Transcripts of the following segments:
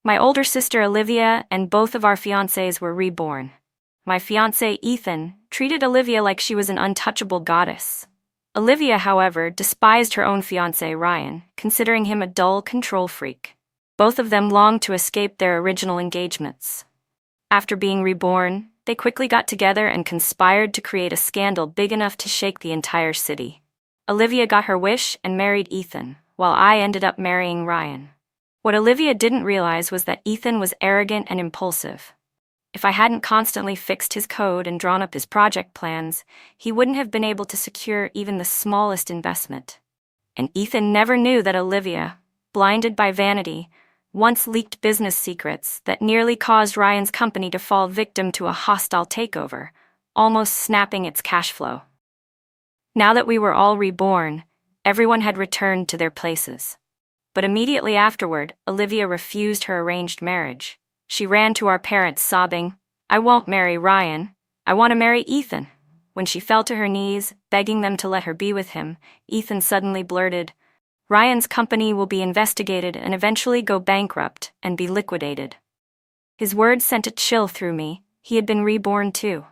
My older sister Olivia and both of our fiancés were reborn. My fiancé Ethan treated Olivia like she was an untouchable goddess. Olivia, however, despised her own fiancé Ryan, considering him a dull control freak. Both of them longed to escape their original engagements. After being reborn, they quickly got together and conspired to create a scandal big enough to shake the entire city. Olivia got her wish and married Ethan, while I ended up marrying Ryan. What Olivia didn't realize was that Ethan was arrogant and impulsive. If I hadn't constantly fixed his code and drawn up his project plans, he wouldn't have been able to secure even the smallest investment. And Ethan never knew that Olivia, blinded by vanity, once leaked business secrets that nearly caused Ryan's company to fall victim to a hostile takeover, almost snapping its cash flow. Now that we were all reborn, everyone had returned to their places. But immediately afterward, Olivia refused her arranged marriage. She ran to our parents sobbing, "I won't marry Ryan. I want to marry Ethan." When she fell to her knees, begging them to let her be with him, Ethan suddenly blurted, "Ryan's company will be investigated and eventually go bankrupt and be liquidated." His words sent a chill through me. He had been reborn too.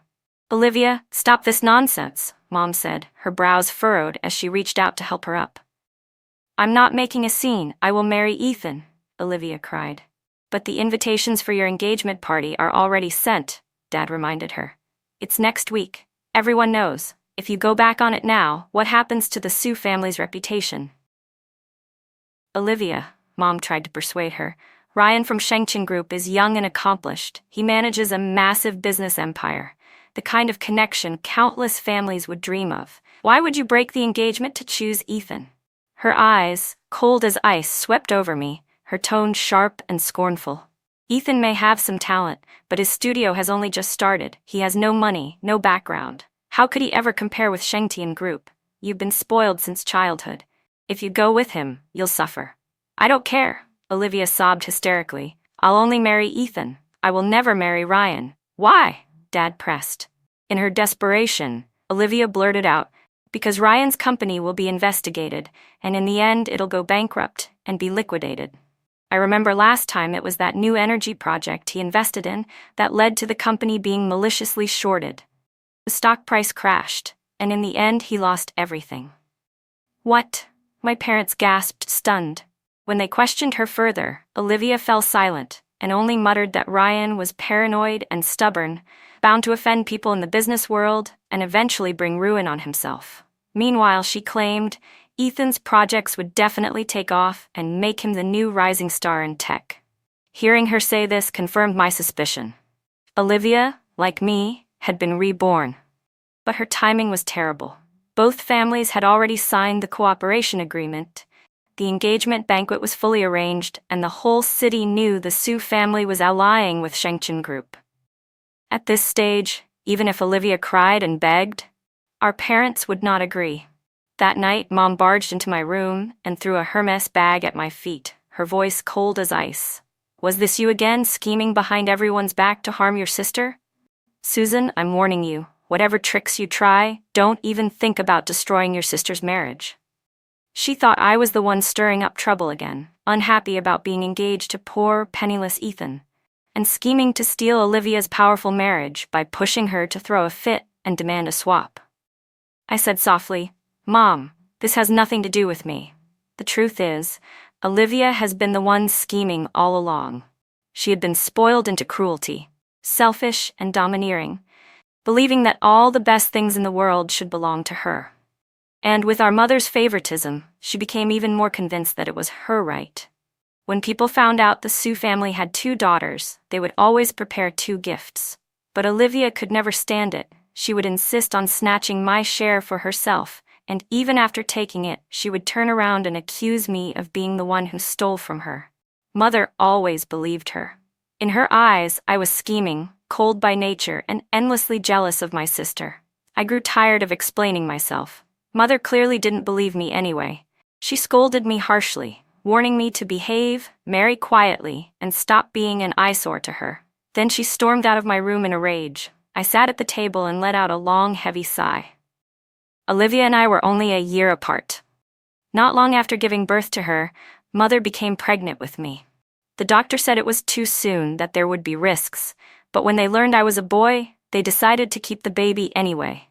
"Olivia, stop this nonsense," Mom said, her brows furrowed as she reached out to help her up. "I'm not making a scene. I will marry Ethan," Olivia cried. "But the invitations for your engagement party are already sent," Dad reminded her. "It's next week. Everyone knows. If you go back on it now, what happens to the Sue family's reputation?" "Olivia," Mom tried to persuade her, "Ryan from Shengchen Group is young and accomplished. He manages a massive business empire, the kind of connection countless families would dream of. Why would you break the engagement to choose Ethan?" Her eyes, cold as ice, swept over me, her tone sharp and scornful. "Ethan may have some talent, but his studio has only just started. He has no money, no background. How could he ever compare with Shengchen Group? You've been spoiled since childhood. If you go with him, you'll suffer." "I don't care," Olivia sobbed hysterically. "I'll only marry Ethan. I will never marry Ryan." "Why?" Dad pressed. In her desperation, Olivia blurted out, "Because Ryan's company will be investigated, and in the end it'll go bankrupt and be liquidated. I remember last time it was that new energy project he invested in that led to the company being maliciously shorted. The stock price crashed, and in the end he lost everything." "What?" My parents gasped, stunned. When they questioned her further, Olivia fell silent and only muttered that Ryan was paranoid and stubborn, bound to offend people in the business world and eventually bring ruin on himself. Meanwhile, she claimed Ethan's projects would definitely take off and make him the new rising star in tech. Hearing her say this confirmed my suspicion. Olivia, like me, had been reborn. But her timing was terrible. Both families had already signed the cooperation agreement. The engagement banquet was fully arranged, and the whole city knew the Sue family was allying with Shengchen Group. At this stage, even if Olivia cried and begged, our parents would not agree. That night, Mom barged into my room and threw a Hermes bag at my feet, her voice cold as ice. "Was this you again, scheming behind everyone's back to harm your sister? Susan, I'm warning you, whatever tricks you try, don't even think about destroying your sister's marriage." She thought I was the one stirring up trouble again, unhappy about being engaged to poor, penniless Ethan, and scheming to steal Olivia's powerful marriage by pushing her to throw a fit and demand a swap. I said softly, "Mom, this has nothing to do with me. The truth is, Olivia has been the one scheming all along. She had been spoiled into cruelty, selfish and domineering, believing that all the best things in the world should belong to her. And with our mother's favoritism, she became even more convinced that it was her right. When people found out the Sue family had 2 daughters, they would always prepare 2 gifts. But Olivia could never stand it. She would insist on snatching my share for herself, and even after taking it, she would turn around and accuse me of being the one who stole from her. Mother always believed her. In her eyes, I was scheming, cold by nature, and endlessly jealous of my sister. I grew tired of explaining myself. Mother clearly didn't believe me anyway. She scolded me harshly, warning me to behave, marry quietly, and stop being an eyesore to her. Then she stormed out of my room in a rage. I sat at the table and let out a long, heavy sigh. Olivia and I were only a year apart. Not long after giving birth to her, Mother became pregnant with me. The doctor said it was too soon, that there would be risks, but when they learned I was a boy, they decided to keep the baby anyway.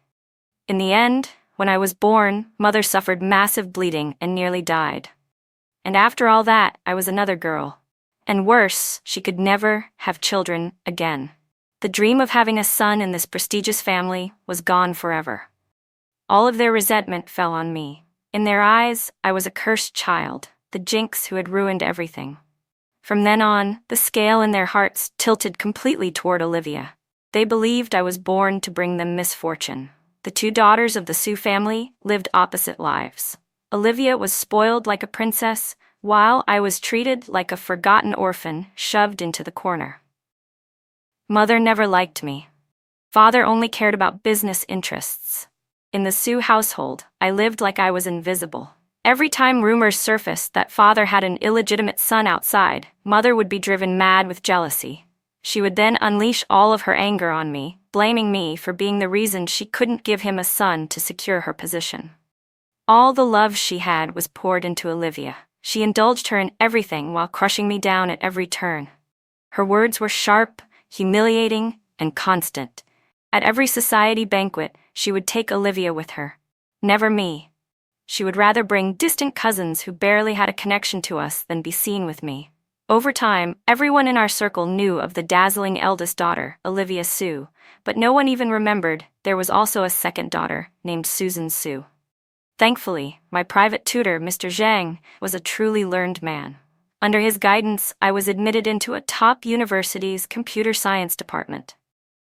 In the end, when I was born, Mother suffered massive bleeding and nearly died. And after all that, I was another girl. And worse, she could never have children again. The dream of having a son in this prestigious family was gone forever. All of their resentment fell on me. In their eyes, I was a cursed child, the jinx who had ruined everything. From then on, the scale in their hearts tilted completely toward Olivia. They believed I was born to bring them misfortune. The two daughters of the Sue family lived opposite lives. Olivia was spoiled like a princess, while I was treated like a forgotten orphan, shoved into the corner. Mother never liked me. Father only cared about business interests. In the Sue household, I lived like I was invisible. Every time rumors surfaced that father had an illegitimate son outside, Mother would be driven mad with jealousy. She would then unleash all of her anger on me, blaming me for being the reason she couldn't give him a son to secure her position. All the love she had was poured into Olivia. She indulged her in everything while crushing me down at every turn. Her words were sharp, humiliating, and constant. At every society banquet, she would take Olivia with her. Never me. She would rather bring distant cousins who barely had a connection to us than be seen with me. Over time, everyone in our circle knew of the dazzling eldest daughter, Olivia Sue, but no one even remembered there was also a second daughter, named Susan Sue. Thankfully, my private tutor, Mr. Zhang, was a truly learned man. Under his guidance, I was admitted into a top university's computer science department.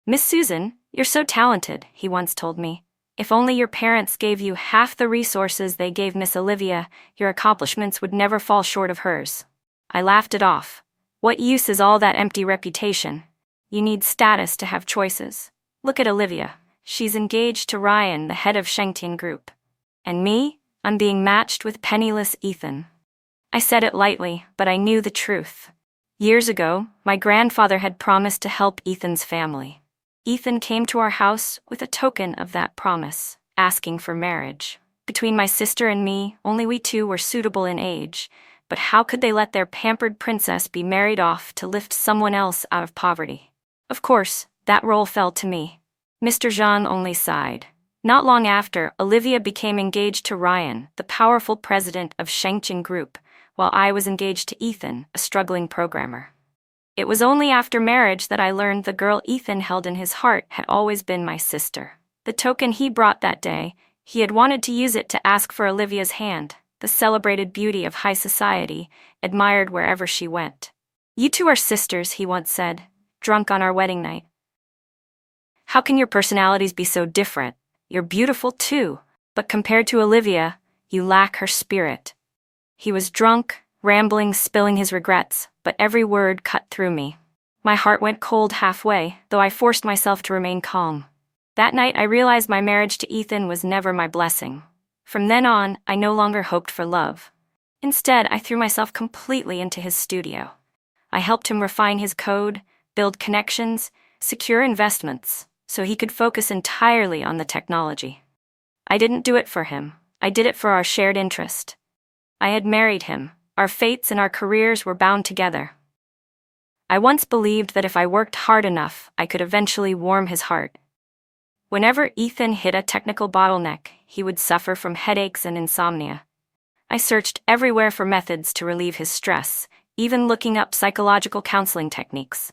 "Miss Susan, you're so talented," he once told me. "If only your parents gave you half the resources they gave Miss Olivia, your accomplishments would never fall short of hers." I laughed it off. What use is all that empty reputation? You need status to have choices. Look at Olivia. She's engaged to Ryan, the head of Shengtian Group. And me? I'm being matched with penniless Ethan. I said it lightly, but I knew the truth. Years ago, my grandfather had promised to help Ethan's family. Ethan came to our house with a token of that promise, asking for marriage. Between my sister and me, only we two were suitable in age, but how could they let their pampered princess be married off to lift someone else out of poverty? Of course, that role fell to me. Mr. Zhang only sighed. Not long after, Olivia became engaged to Ryan, the powerful president of Shengtian Group, while I was engaged to Ethan, a struggling programmer. It was only after marriage that I learned the girl Ethan held in his heart had always been my sister. The token he brought that day, he had wanted to use it to ask for Olivia's hand, the celebrated beauty of high society, admired wherever she went. "You two are sisters," he once said, drunk on our wedding night. "How can your personalities be so different? You're beautiful too, but compared to Olivia, you lack her spirit." He was drunk, rambling, spilling his regrets, but every word cut through me. My heart went cold halfway, though I forced myself to remain calm. That night I realized my marriage to Ethan was never my blessing. From then on, I no longer hoped for love. Instead, I threw myself completely into his studio. I helped him refine his code, build connections, secure investments, so he could focus entirely on the technology. I didn't do it for him. I did it for our shared interest. I had married him. Our fates and our careers were bound together. I once believed that if I worked hard enough, I could eventually warm his heart. Whenever Ethan hit a technical bottleneck, he would suffer from headaches and insomnia. I searched everywhere for methods to relieve his stress, even looking up psychological counseling techniques.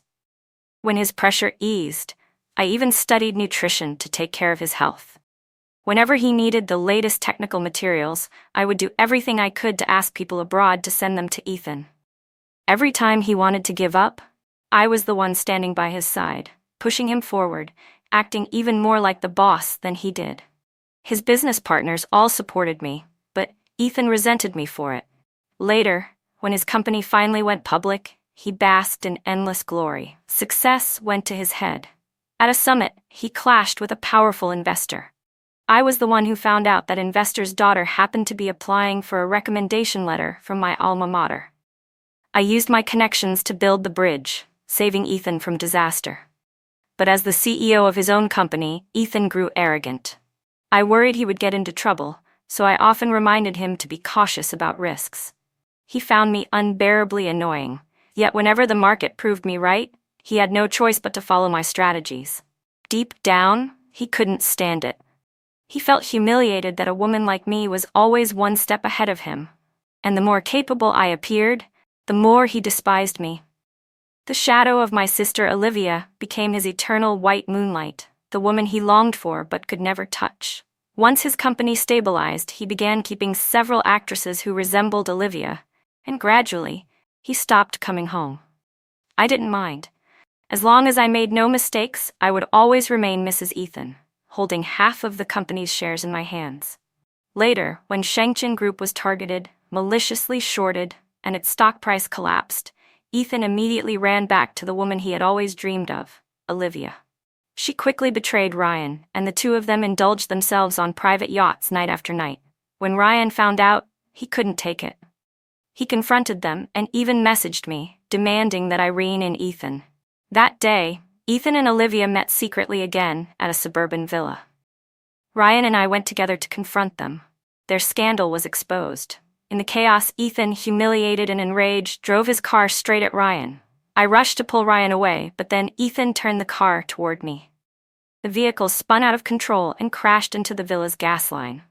When his pressure eased, I even studied nutrition to take care of his health. Whenever he needed the latest technical materials, I would do everything I could to ask people abroad to send them to Ethan. Every time he wanted to give up, I was the one standing by his side, pushing him forward, acting even more like the boss than he did. His business partners all supported me, but Ethan resented me for it. Later, when his company finally went public, he basked in endless glory. Success went to his head. At a summit, he clashed with a powerful investor. I was the one who found out that investor's daughter happened to be applying for a recommendation letter from my alma mater. I used my connections to build the bridge, saving Ethan from disaster. But as the CEO of his own company, Ethan grew arrogant. I worried he would get into trouble, so I often reminded him to be cautious about risks. He found me unbearably annoying, Yet whenever the market proved me right, he had no choice but to follow my strategies. Deep down, he couldn't stand it. He felt humiliated that a woman like me was always one step ahead of him. And the more capable I appeared, the more he despised me. The shadow of my sister Olivia became his eternal white moonlight, the woman he longed for but could never touch. Once his company stabilized, he began keeping several actresses who resembled Olivia, and gradually, he stopped coming home. I didn't mind. As long as I made no mistakes, I would always remain Mrs. Ethan, holding half of the company's shares in my hands. Later, when Shengchen Group was targeted, maliciously shorted, and its stock price collapsed, Ethan immediately ran back to the woman he had always dreamed of, Olivia. She quickly betrayed Ryan, and the two of them indulged themselves on private yachts night after night. When Ryan found out, he couldn't take it. He confronted them and even messaged me, demanding that I rein in Ethan. That day, Ethan and Olivia met secretly again at a suburban villa. Ryan and I went together to confront them. Their scandal was exposed. In the chaos, Ethan, humiliated and enraged, drove his car straight at Ryan. I rushed to pull Ryan away, but then Ethan turned the car toward me. The vehicle spun out of control and crashed into the villa's gas line.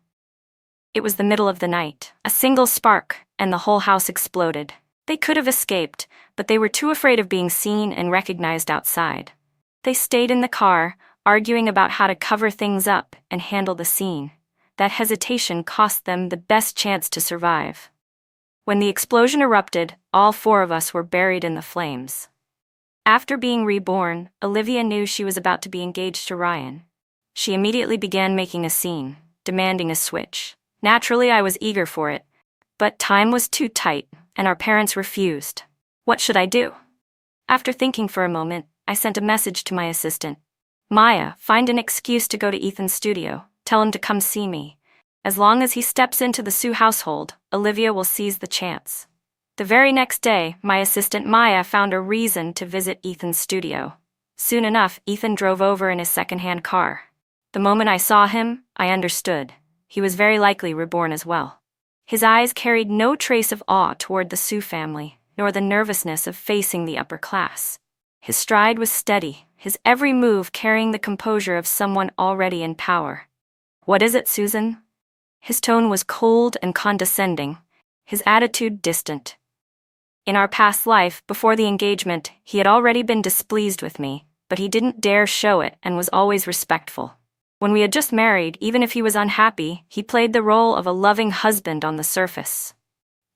It was the middle of the night. A single spark, and the whole house exploded. They could have escaped, but they were too afraid of being seen and recognized outside. They stayed in the car, arguing about how to cover things up and handle the scene. That hesitation cost them the best chance to survive. When the explosion erupted, all four of us were buried in the flames. After being reborn, Olivia knew she was about to be engaged to Ryan. She immediately began making a scene, demanding a switch. Naturally, I was eager for it, but time was too tight, and our parents refused. What should I do? After thinking for a moment, I sent a message to my assistant. Maya, find an excuse to go to Ethan's studio. Tell him to come see me. As long as he steps into the Sue household, Olivia will seize the chance. The very next day, my assistant Maya found a reason to visit Ethan's studio. Soon enough, Ethan drove over in his second-hand car. The moment I saw him, I understood. He was very likely reborn as well. His eyes carried no trace of awe toward the Sue family, nor the nervousness of facing the upper class. His stride was steady, his every move carrying the composure of someone already in power. What is it, Susan? His tone was cold and condescending, his attitude distant. In our past life, before the engagement, he had already been displeased with me, but he didn't dare show it and was always respectful. When we had just married, even if he was unhappy, he played the role of a loving husband on the surface.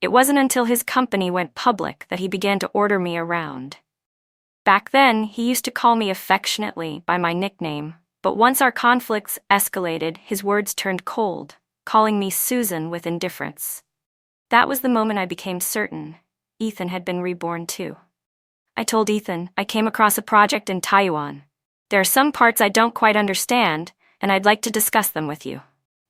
It wasn't until his company went public that he began to order me around. Back then, he used to call me affectionately by my nickname, but once our conflicts escalated, his words turned cold, calling me Susan with indifference. That was the moment I became certain Ethan had been reborn too. I told Ethan I came across a project in Taiwan. There are some parts I don't quite understand, and I'd like to discuss them with you.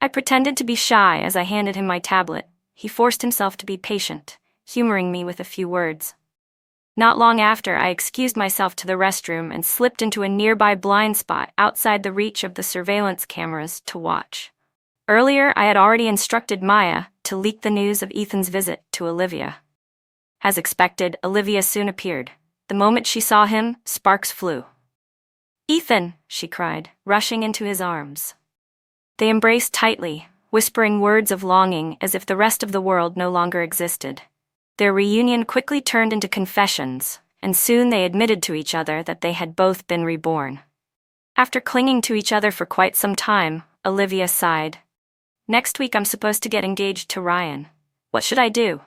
I pretended to be shy as I handed him my tablet. He forced himself to be patient, humoring me with a few words. Not long after, I excused myself to the restroom and slipped into a nearby blind spot outside the reach of the surveillance cameras to watch. Earlier, I had already instructed Maya to leak the news of Ethan's visit to Olivia. As expected, Olivia soon appeared. The moment she saw him, sparks flew. "Ethan!" she cried, rushing into his arms. They embraced tightly, whispering words of longing as if the rest of the world no longer existed. Their reunion quickly turned into confessions, and soon they admitted to each other that they had both been reborn. After clinging to each other for quite some time, Olivia sighed. "Next week I'm supposed to get engaged to Ryan. What should I do?"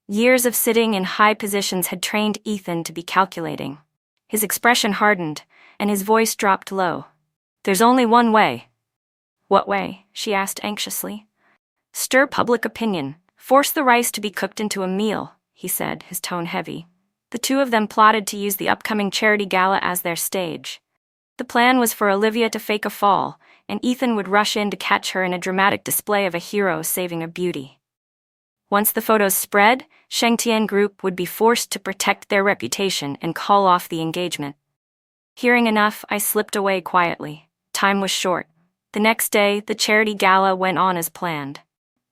Years of sitting in high positions had trained Ethan to be calculating. His expression hardened, and his voice dropped low. "There's only one way." "What way?" she asked anxiously. "Stir public opinion. Force the rice to be cooked into a meal," he said, his tone heavy. The two of them plotted to use the upcoming charity gala as their stage. The plan was for Olivia to fake a fall, and Ethan would rush in to catch her in a dramatic display of a hero saving a beauty. Once the photos spread, Shengtian Group would be forced to protect their reputation and call off the engagement. Hearing enough, I slipped away quietly. Time was short. The next day, the charity gala went on as planned.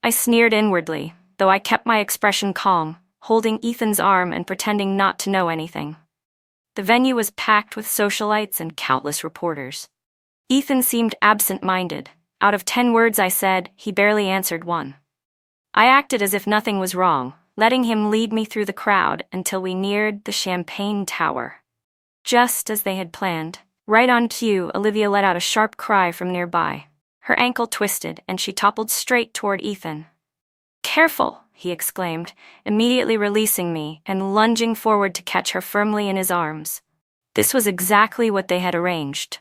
I sneered inwardly, though I kept my expression calm, holding Ethan's arm and pretending not to know anything. The venue was packed with socialites and countless reporters. Ethan seemed absent-minded. Out of 10 words I said, he barely answered one. I acted as if nothing was wrong, letting him lead me through the crowd until we neared the Champagne Tower. Just as they had planned, right on cue, Olivia let out a sharp cry from nearby. Her ankle twisted, and she toppled straight toward Ethan. "Careful!" he exclaimed, immediately releasing me and lunging forward to catch her firmly in his arms. This was exactly what they had arranged.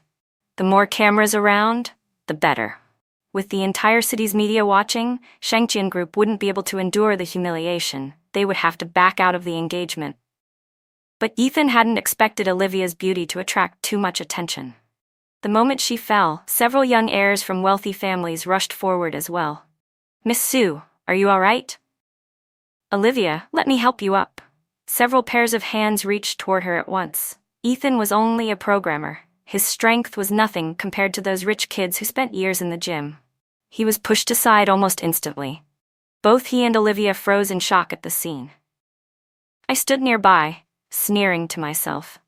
The more cameras around, the better. With the entire city's media watching, Shengqian Group wouldn't be able to endure the humiliation. They would have to back out of the engagement. But Ethan hadn't expected Olivia's beauty to attract too much attention. The moment she fell, several young heirs from wealthy families rushed forward as well. "Miss Sue, are you all right?" "Olivia, let me help you up." Several pairs of hands reached toward her at once. Ethan was only a programmer. His strength was nothing compared to those rich kids who spent years in the gym. He was pushed aside almost instantly. Both he and Olivia froze in shock at the scene. I stood nearby, sneering to myself.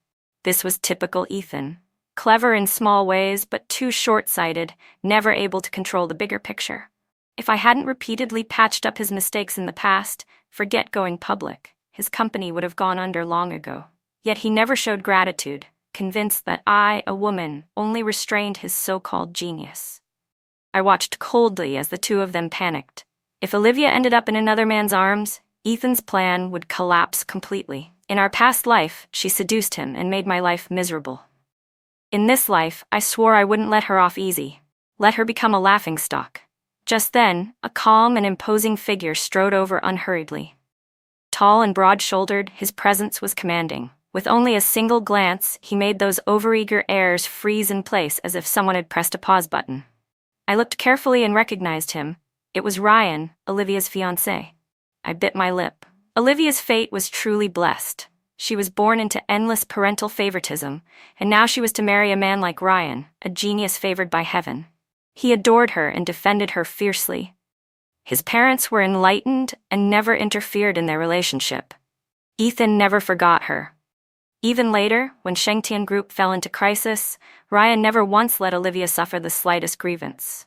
This was typical Ethan. Clever in small ways, but too short-sighted, never able to control the bigger picture. If I hadn't repeatedly patched up his mistakes in the past, forget going public, his company would have gone under long ago. Yet he never showed gratitude, convinced that I, a woman, only restrained his so-called genius. I watched coldly as the two of them panicked. If Olivia ended up in another man's arms, Ethan's plan would collapse completely. In our past life, she seduced him and made my life miserable. In this life, I swore I wouldn't let her off easy. Let her become a laughingstock. Just then, a calm and imposing figure strode over unhurriedly. Tall and broad-shouldered, his presence was commanding. With only a single glance, he made those overeager heirs freeze in place as if someone had pressed a pause button. I looked carefully and recognized him. It was Ryan, Olivia's fiancé. I bit my lip. Olivia's fate was truly blessed. She was born into endless parental favoritism, and now she was to marry a man like Ryan, a genius favored by heaven. He adored her and defended her fiercely. His parents were enlightened and never interfered in their relationship. Ethan never forgot her. Even later, when Shengqian Group fell into crisis, Ryan never once let Olivia suffer the slightest grievance.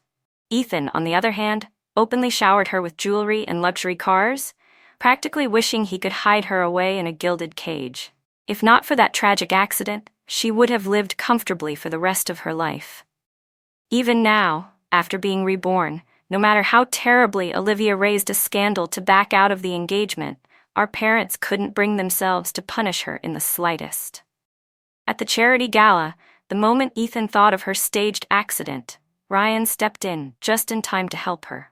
Ethan, on the other hand, openly showered her with jewelry and luxury cars, practically wishing he could hide her away in a gilded cage. If not for that tragic accident, she would have lived comfortably for the rest of her life. Even now, after being reborn, no matter how terribly Olivia raised a scandal to back out of the engagement, our parents couldn't bring themselves to punish her in the slightest. At the charity gala, the moment Ethan thought of her staged accident, Ryan stepped in just in time to help her.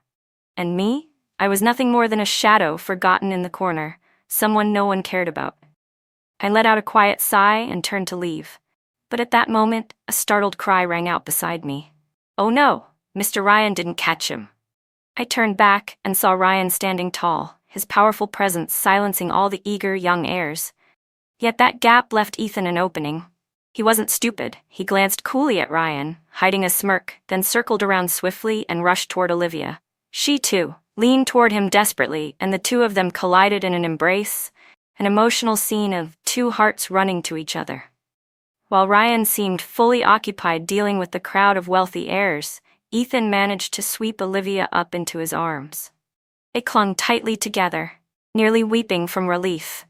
And me? I was nothing more than a shadow forgotten in the corner, someone no one cared about. I let out a quiet sigh and turned to leave. But at that moment, a startled cry rang out beside me. "Oh no, Mr. Ryan didn't catch him." I turned back and saw Ryan standing tall, his powerful presence silencing all the eager young heirs. Yet that gap left Ethan an opening. He wasn't stupid. He glanced coolly at Ryan, hiding a smirk, then circled around swiftly and rushed toward Olivia. She, too, leaned toward him desperately, and the two of them collided in an embrace, an emotional scene of two hearts running to each other. While Ryan seemed fully occupied dealing with the crowd of wealthy heirs, Ethan managed to sweep Olivia up into his arms. They clung tightly together, nearly weeping from relief.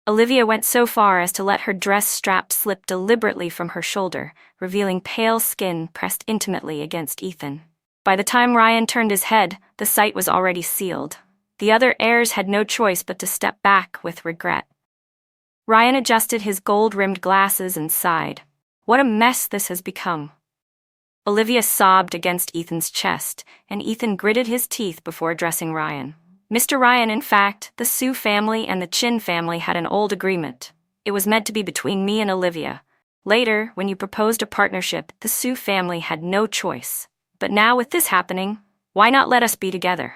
Olivia went so far as to let her dress strap slip deliberately from her shoulder, revealing pale skin pressed intimately against Ethan. By the time Ryan turned his head, the sight was already sealed. The other heirs had no choice but to step back with regret. Ryan adjusted his gold-rimmed glasses and sighed. What a mess this has become. Olivia sobbed against Ethan's chest, and Ethan gritted his teeth before addressing Ryan. Mr. Ryan, in fact, the Sue family and the Chin family had an old agreement. It was meant to be between me and Olivia. Later, when you proposed a partnership, the Sue family had no choice. But now with this happening, why not let us be together?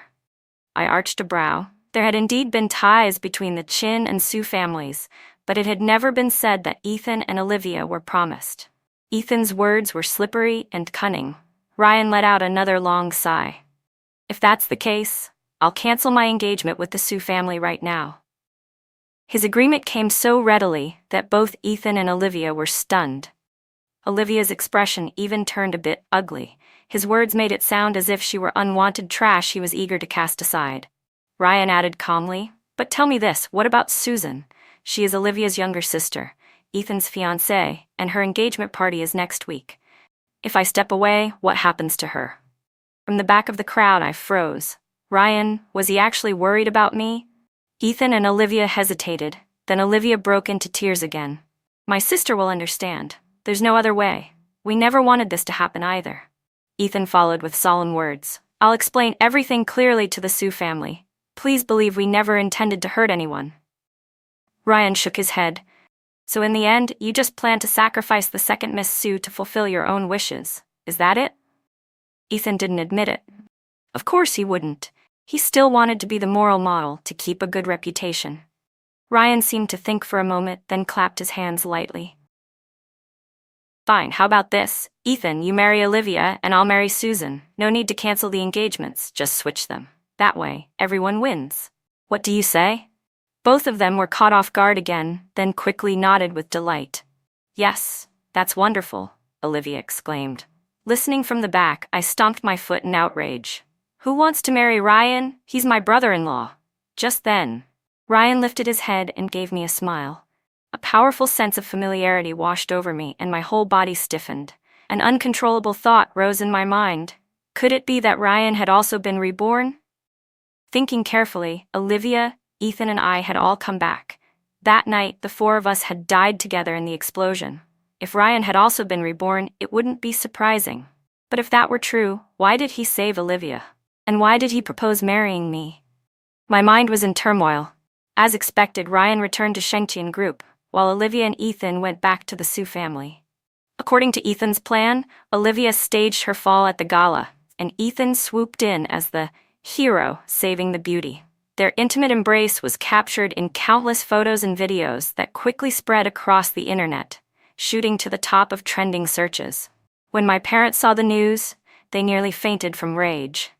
I arched a brow. There had indeed been ties between the Chin and Sue families, but it had never been said that Ethan and Olivia were promised. Ethan's words were slippery and cunning. Ryan let out another long sigh. If that's the case, I'll cancel my engagement with the Sue family right now. His agreement came so readily that both Ethan and Olivia were stunned. Olivia's expression even turned a bit ugly. His words made it sound as if she were unwanted trash he was eager to cast aside. Ryan added calmly, "But tell me this, what about Susan? She is Olivia's younger sister, Ethan's fiancé, and her engagement party is next week. If I step away, what happens to her?" From the back of the crowd, I froze. Ryan, was he actually worried about me? Ethan and Olivia hesitated, then Olivia broke into tears again. "My sister will understand. There's no other way. We never wanted this to happen either." Ethan followed with solemn words. "I'll explain everything clearly to the Sue family. Please believe we never intended to hurt anyone." Ryan shook his head. "So in the end, you just plan to sacrifice the second Miss Sue to fulfill your own wishes. Is that it?" Ethan didn't admit it. Of course he wouldn't. He still wanted to be the moral model, to keep a good reputation. Ryan seemed to think for a moment, then clapped his hands lightly. "Fine, how about this? Ethan, you marry Olivia, and I'll marry Susan. No need to cancel the engagements, just switch them. That way, everyone wins. What do you say?" Both of them were caught off guard again, then quickly nodded with delight. "Yes, that's wonderful," Olivia exclaimed. Listening from the back, I stomped my foot in outrage. "Who wants to marry Ryan? He's my brother-in-law." Just then, Ryan lifted his head and gave me a smile. A powerful sense of familiarity washed over me and my whole body stiffened. An uncontrollable thought rose in my mind. Could it be that Ryan had also been reborn? Thinking carefully, Olivia, Ethan and I had all come back. That night, the four of us had died together in the explosion. If Ryan had also been reborn, it wouldn't be surprising. But if that were true, why did he save Olivia? And why did he propose marrying me? My mind was in turmoil. As expected, Ryan returned to Shengtian Group, while Olivia and Ethan went back to the Sue family. According to Ethan's plan, Olivia staged her fall at the gala, and Ethan swooped in as the hero, saving the beauty. Their intimate embrace was captured in countless photos and videos that quickly spread across the internet, shooting to the top of trending searches. When my parents saw the news, they nearly fainted from rage.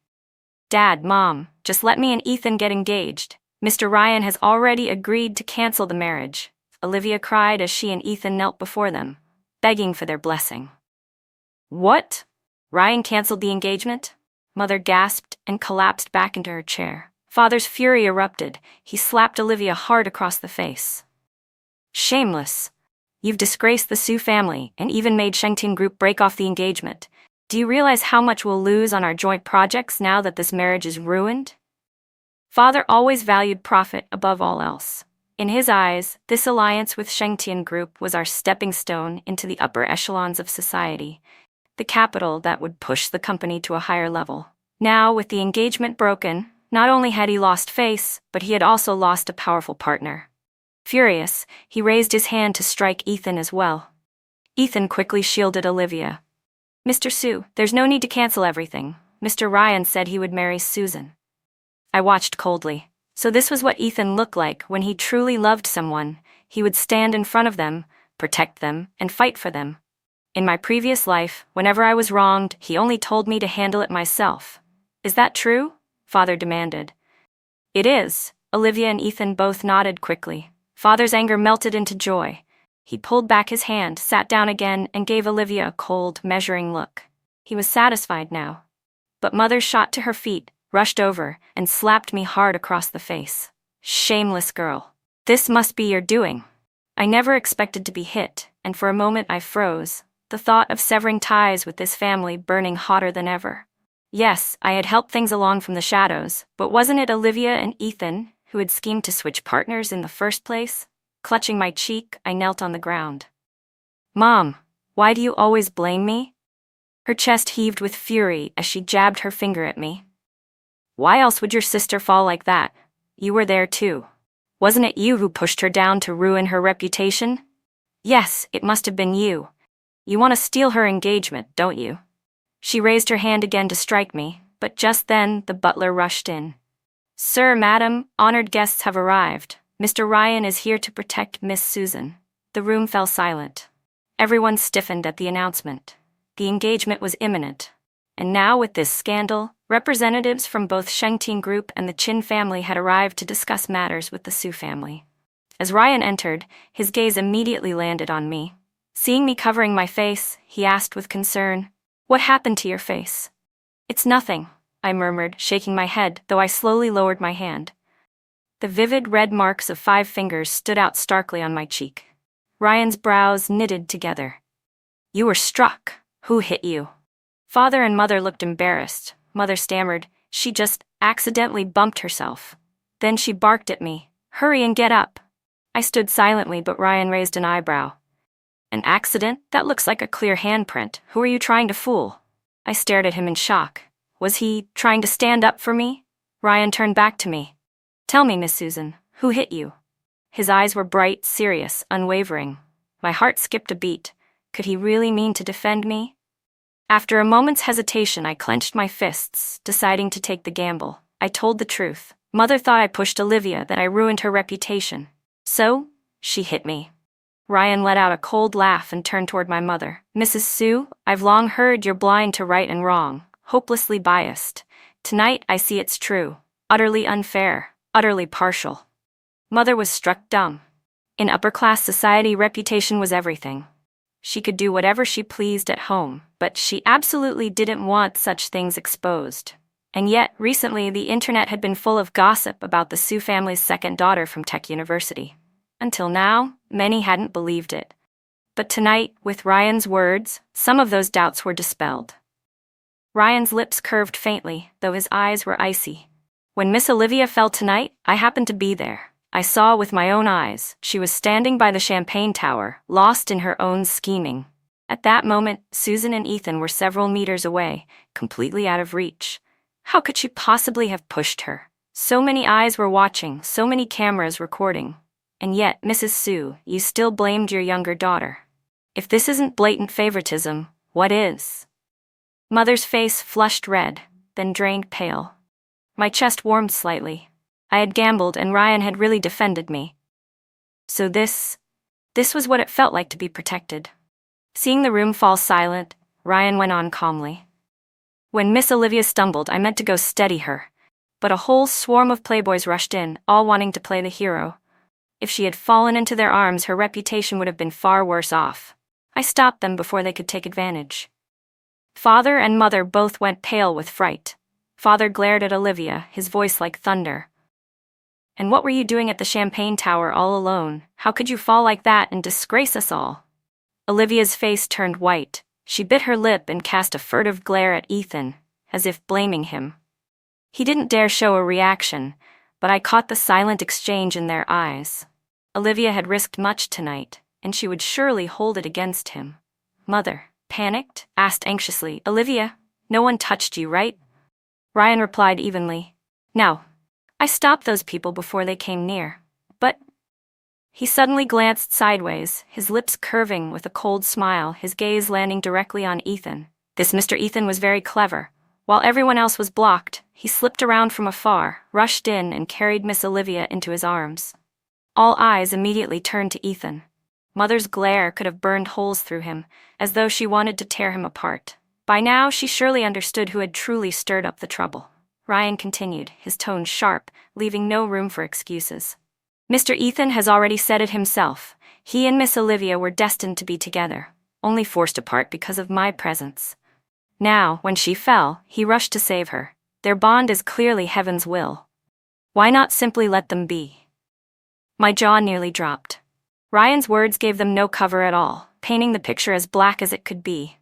"Dad, Mom, just let me and Ethan get engaged. Mr. Ryan has already agreed to cancel the marriage," Olivia cried as she and Ethan knelt before them, begging for their blessing. "What? Ryan canceled the engagement?" Mother gasped and collapsed back into her chair. Father's fury erupted. He slapped Olivia hard across the face. "Shameless. You've disgraced the Sue family and even made Shengtian Group break off the engagement. Do you realize how much we'll lose on our joint projects now that this marriage is ruined?" Father always valued profit above all else. In his eyes, this alliance with Shengtian Group was our stepping stone into the upper echelons of society, the capital that would push the company to a higher level. Now, with the engagement broken, not only had he lost face, but he had also lost a powerful partner. Furious, he raised his hand to strike Ethan as well. Ethan quickly shielded Olivia. "Mr. Sue, there's no need to cancel everything. Mr. Ryan said he would marry Susan." I watched coldly. So this was what Ethan looked like when he truly loved someone. He would stand in front of them, protect them, and fight for them. In my previous life, whenever I was wronged, he only told me to handle it myself. "Is that true?" Father demanded. "It is." Olivia and Ethan both nodded quickly. Father's anger melted into joy. He pulled back his hand, sat down again, and gave Olivia a cold, measuring look. He was satisfied now. But Mother shot to her feet, rushed over, and slapped me hard across the face. "Shameless girl. This must be your doing." I never expected to be hit, and for a moment I froze, the thought of severing ties with this family burning hotter than ever. Yes, I had helped things along from the shadows, but wasn't it Olivia and Ethan who had schemed to switch partners in the first place? Clutching my cheek, I knelt on the ground. "Mom, why do you always blame me?" Her chest heaved with fury as she jabbed her finger at me. "Why else would your sister fall like that? You were there too. Wasn't it you who pushed her down to ruin her reputation?" "Yes, it must have been you. You want to steal her engagement, don't you?" She raised her hand again to strike me, but just then the butler rushed in. "Sir, madam, honored guests have arrived. Mr. Ryan is here to protect Miss Susan." The room fell silent. Everyone stiffened at the announcement. The engagement was imminent. And now with this scandal, representatives from both Shengtian Group and the Chin family had arrived to discuss matters with the Sue family. As Ryan entered, his gaze immediately landed on me. Seeing me covering my face, he asked with concern, "What happened to your face?" "It's nothing," I murmured, shaking my head, though I slowly lowered my hand. The vivid red marks of 5 fingers stood out starkly on my cheek. Ryan's brows knitted together. "You were struck. Who hit you?" Father and Mother looked embarrassed. Mother stammered, "She just accidentally bumped herself." Then she barked at me, "Hurry and get up." I stood silently, but Ryan raised an eyebrow. "An accident? That looks like a clear handprint. Who are you trying to fool?" I stared at him in shock. Was he trying to stand up for me? Ryan turned back to me. "Tell me, Miss Susan, who hit you?" His eyes were bright, serious, unwavering. My heart skipped a beat. Could he really mean to defend me? After a moment's hesitation, I clenched my fists, deciding to take the gamble. I told the truth. Mother thought I pushed Olivia, that I ruined her reputation. So, she hit me. Ryan let out a cold laugh and turned toward my mother. "Mrs. Sue, I've long heard you're blind to right and wrong, hopelessly biased. Tonight I see it's true. Utterly unfair, utterly partial." Mother was struck dumb. In upper-class society, reputation was everything. She could do whatever she pleased at home, but she absolutely didn't want such things exposed. And yet, recently, the internet had been full of gossip about the Sue family's second daughter from Tech University. Until now, many hadn't believed it. But tonight, with Ryan's words, some of those doubts were dispelled. Ryan's lips curved faintly, though his eyes were icy. "When Miss Olivia fell tonight, I happened to be there. I saw with my own eyes. She was standing by the champagne tower, lost in her own scheming. At that moment, Susan and Ethan were several meters away, completely out of reach. How could she possibly have pushed her? So many eyes were watching, so many cameras recording. And yet, Mrs. Sue, you still blamed your younger daughter. If this isn't blatant favoritism, what is?" Mother's face flushed red, then drained pale. My chest warmed slightly. I had gambled, and Ryan had really defended me. So this was what it felt like to be protected. Seeing the room fall silent, Ryan went on calmly. "When Miss Olivia stumbled, I meant to go steady her. But a whole swarm of playboys rushed in, all wanting to play the hero. If she had fallen into their arms, her reputation would have been far worse off. I stopped them before they could take advantage." Father and Mother both went pale with fright. Father glared at Olivia, his voice like thunder. "And what were you doing at the champagne tower all alone? How could you fall like that and disgrace us all?" Olivia's face turned white. She bit her lip and cast a furtive glare at Ethan, as if blaming him. He didn't dare show a reaction, but I caught the silent exchange in their eyes. Olivia had risked much tonight, and she would surely hold it against him. Mother, panicked, asked anxiously, "Olivia, no one touched you, right?" Ryan replied evenly, "No. I stopped those people before they came near. But..." He suddenly glanced sideways, his lips curving with a cold smile, his gaze landing directly on Ethan. This Mr. Ethan was very clever. While everyone else was blocked, he slipped around from afar, rushed in, and carried Miss Olivia into his arms. All eyes immediately turned to Ethan. Mother's glare could have burned holes through him, as though she wanted to tear him apart. By now, she surely understood who had truly stirred up the trouble. Ryan continued, his tone sharp, leaving no room for excuses. "Mr. Ethan has already said it himself. He and Miss Olivia were destined to be together, only forced apart because of my presence. Now, when she fell, he rushed to save her. Their bond is clearly heaven's will. Why not simply let them be?" My jaw nearly dropped. Ryan's words gave them no cover at all, painting the picture as black as it could be.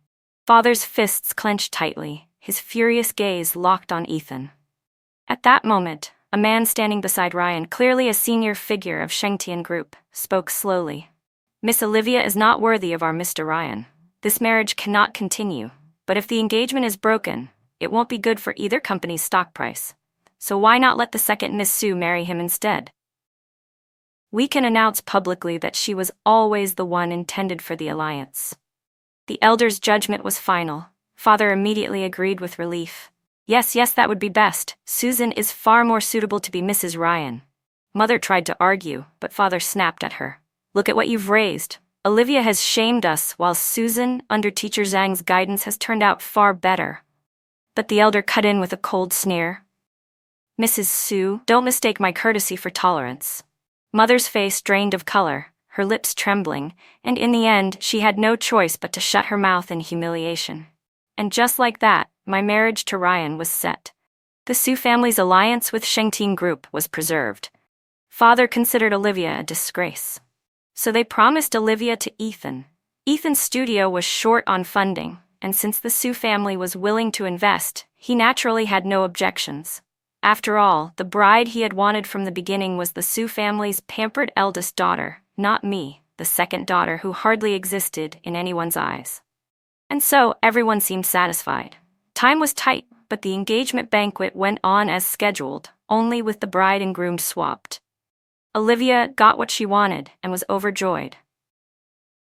Father's fists clenched tightly, his furious gaze locked on Ethan. At that moment, a man standing beside Ryan, clearly a senior figure of Shengtian Group, spoke slowly. "Miss Olivia is not worthy of our Mr. Ryan. This marriage cannot continue, but if the engagement is broken, it won't be good for either company's stock price. So why not let the second Miss Sue marry him instead? We can announce publicly that she was always the one intended for the alliance." The elder's judgment was final. Father immediately agreed with relief. Yes, that would be best. Susan is far more suitable to be Mrs. Ryan." Mother tried to argue, but Father snapped at her. "Look at what you've raised. Olivia has shamed us, while Susan, under Teacher Zhang's guidance, has turned out far better." But the elder cut in with a cold sneer. "Mrs. Sue, don't mistake my courtesy for tolerance. Mother's face drained of color, her lips trembling, and in the end she had no choice but to shut her mouth in humiliation. And just like that, my marriage to Ryan was set. The Sue family's alliance with Shengting Group was preserved. Father considered Olivia a disgrace. So they promised Olivia to Ethan. Ethan's studio was short on funding, and since the Sue family was willing to invest, he naturally had no objections. After all, the bride he had wanted from the beginning was the Sue family's pampered eldest daughter, not me, the second daughter who hardly existed in anyone's eyes. And so everyone seemed satisfied. Time was tight, but the engagement banquet went on as scheduled, only with the bride and groom swapped. Olivia got what she wanted and was overjoyed.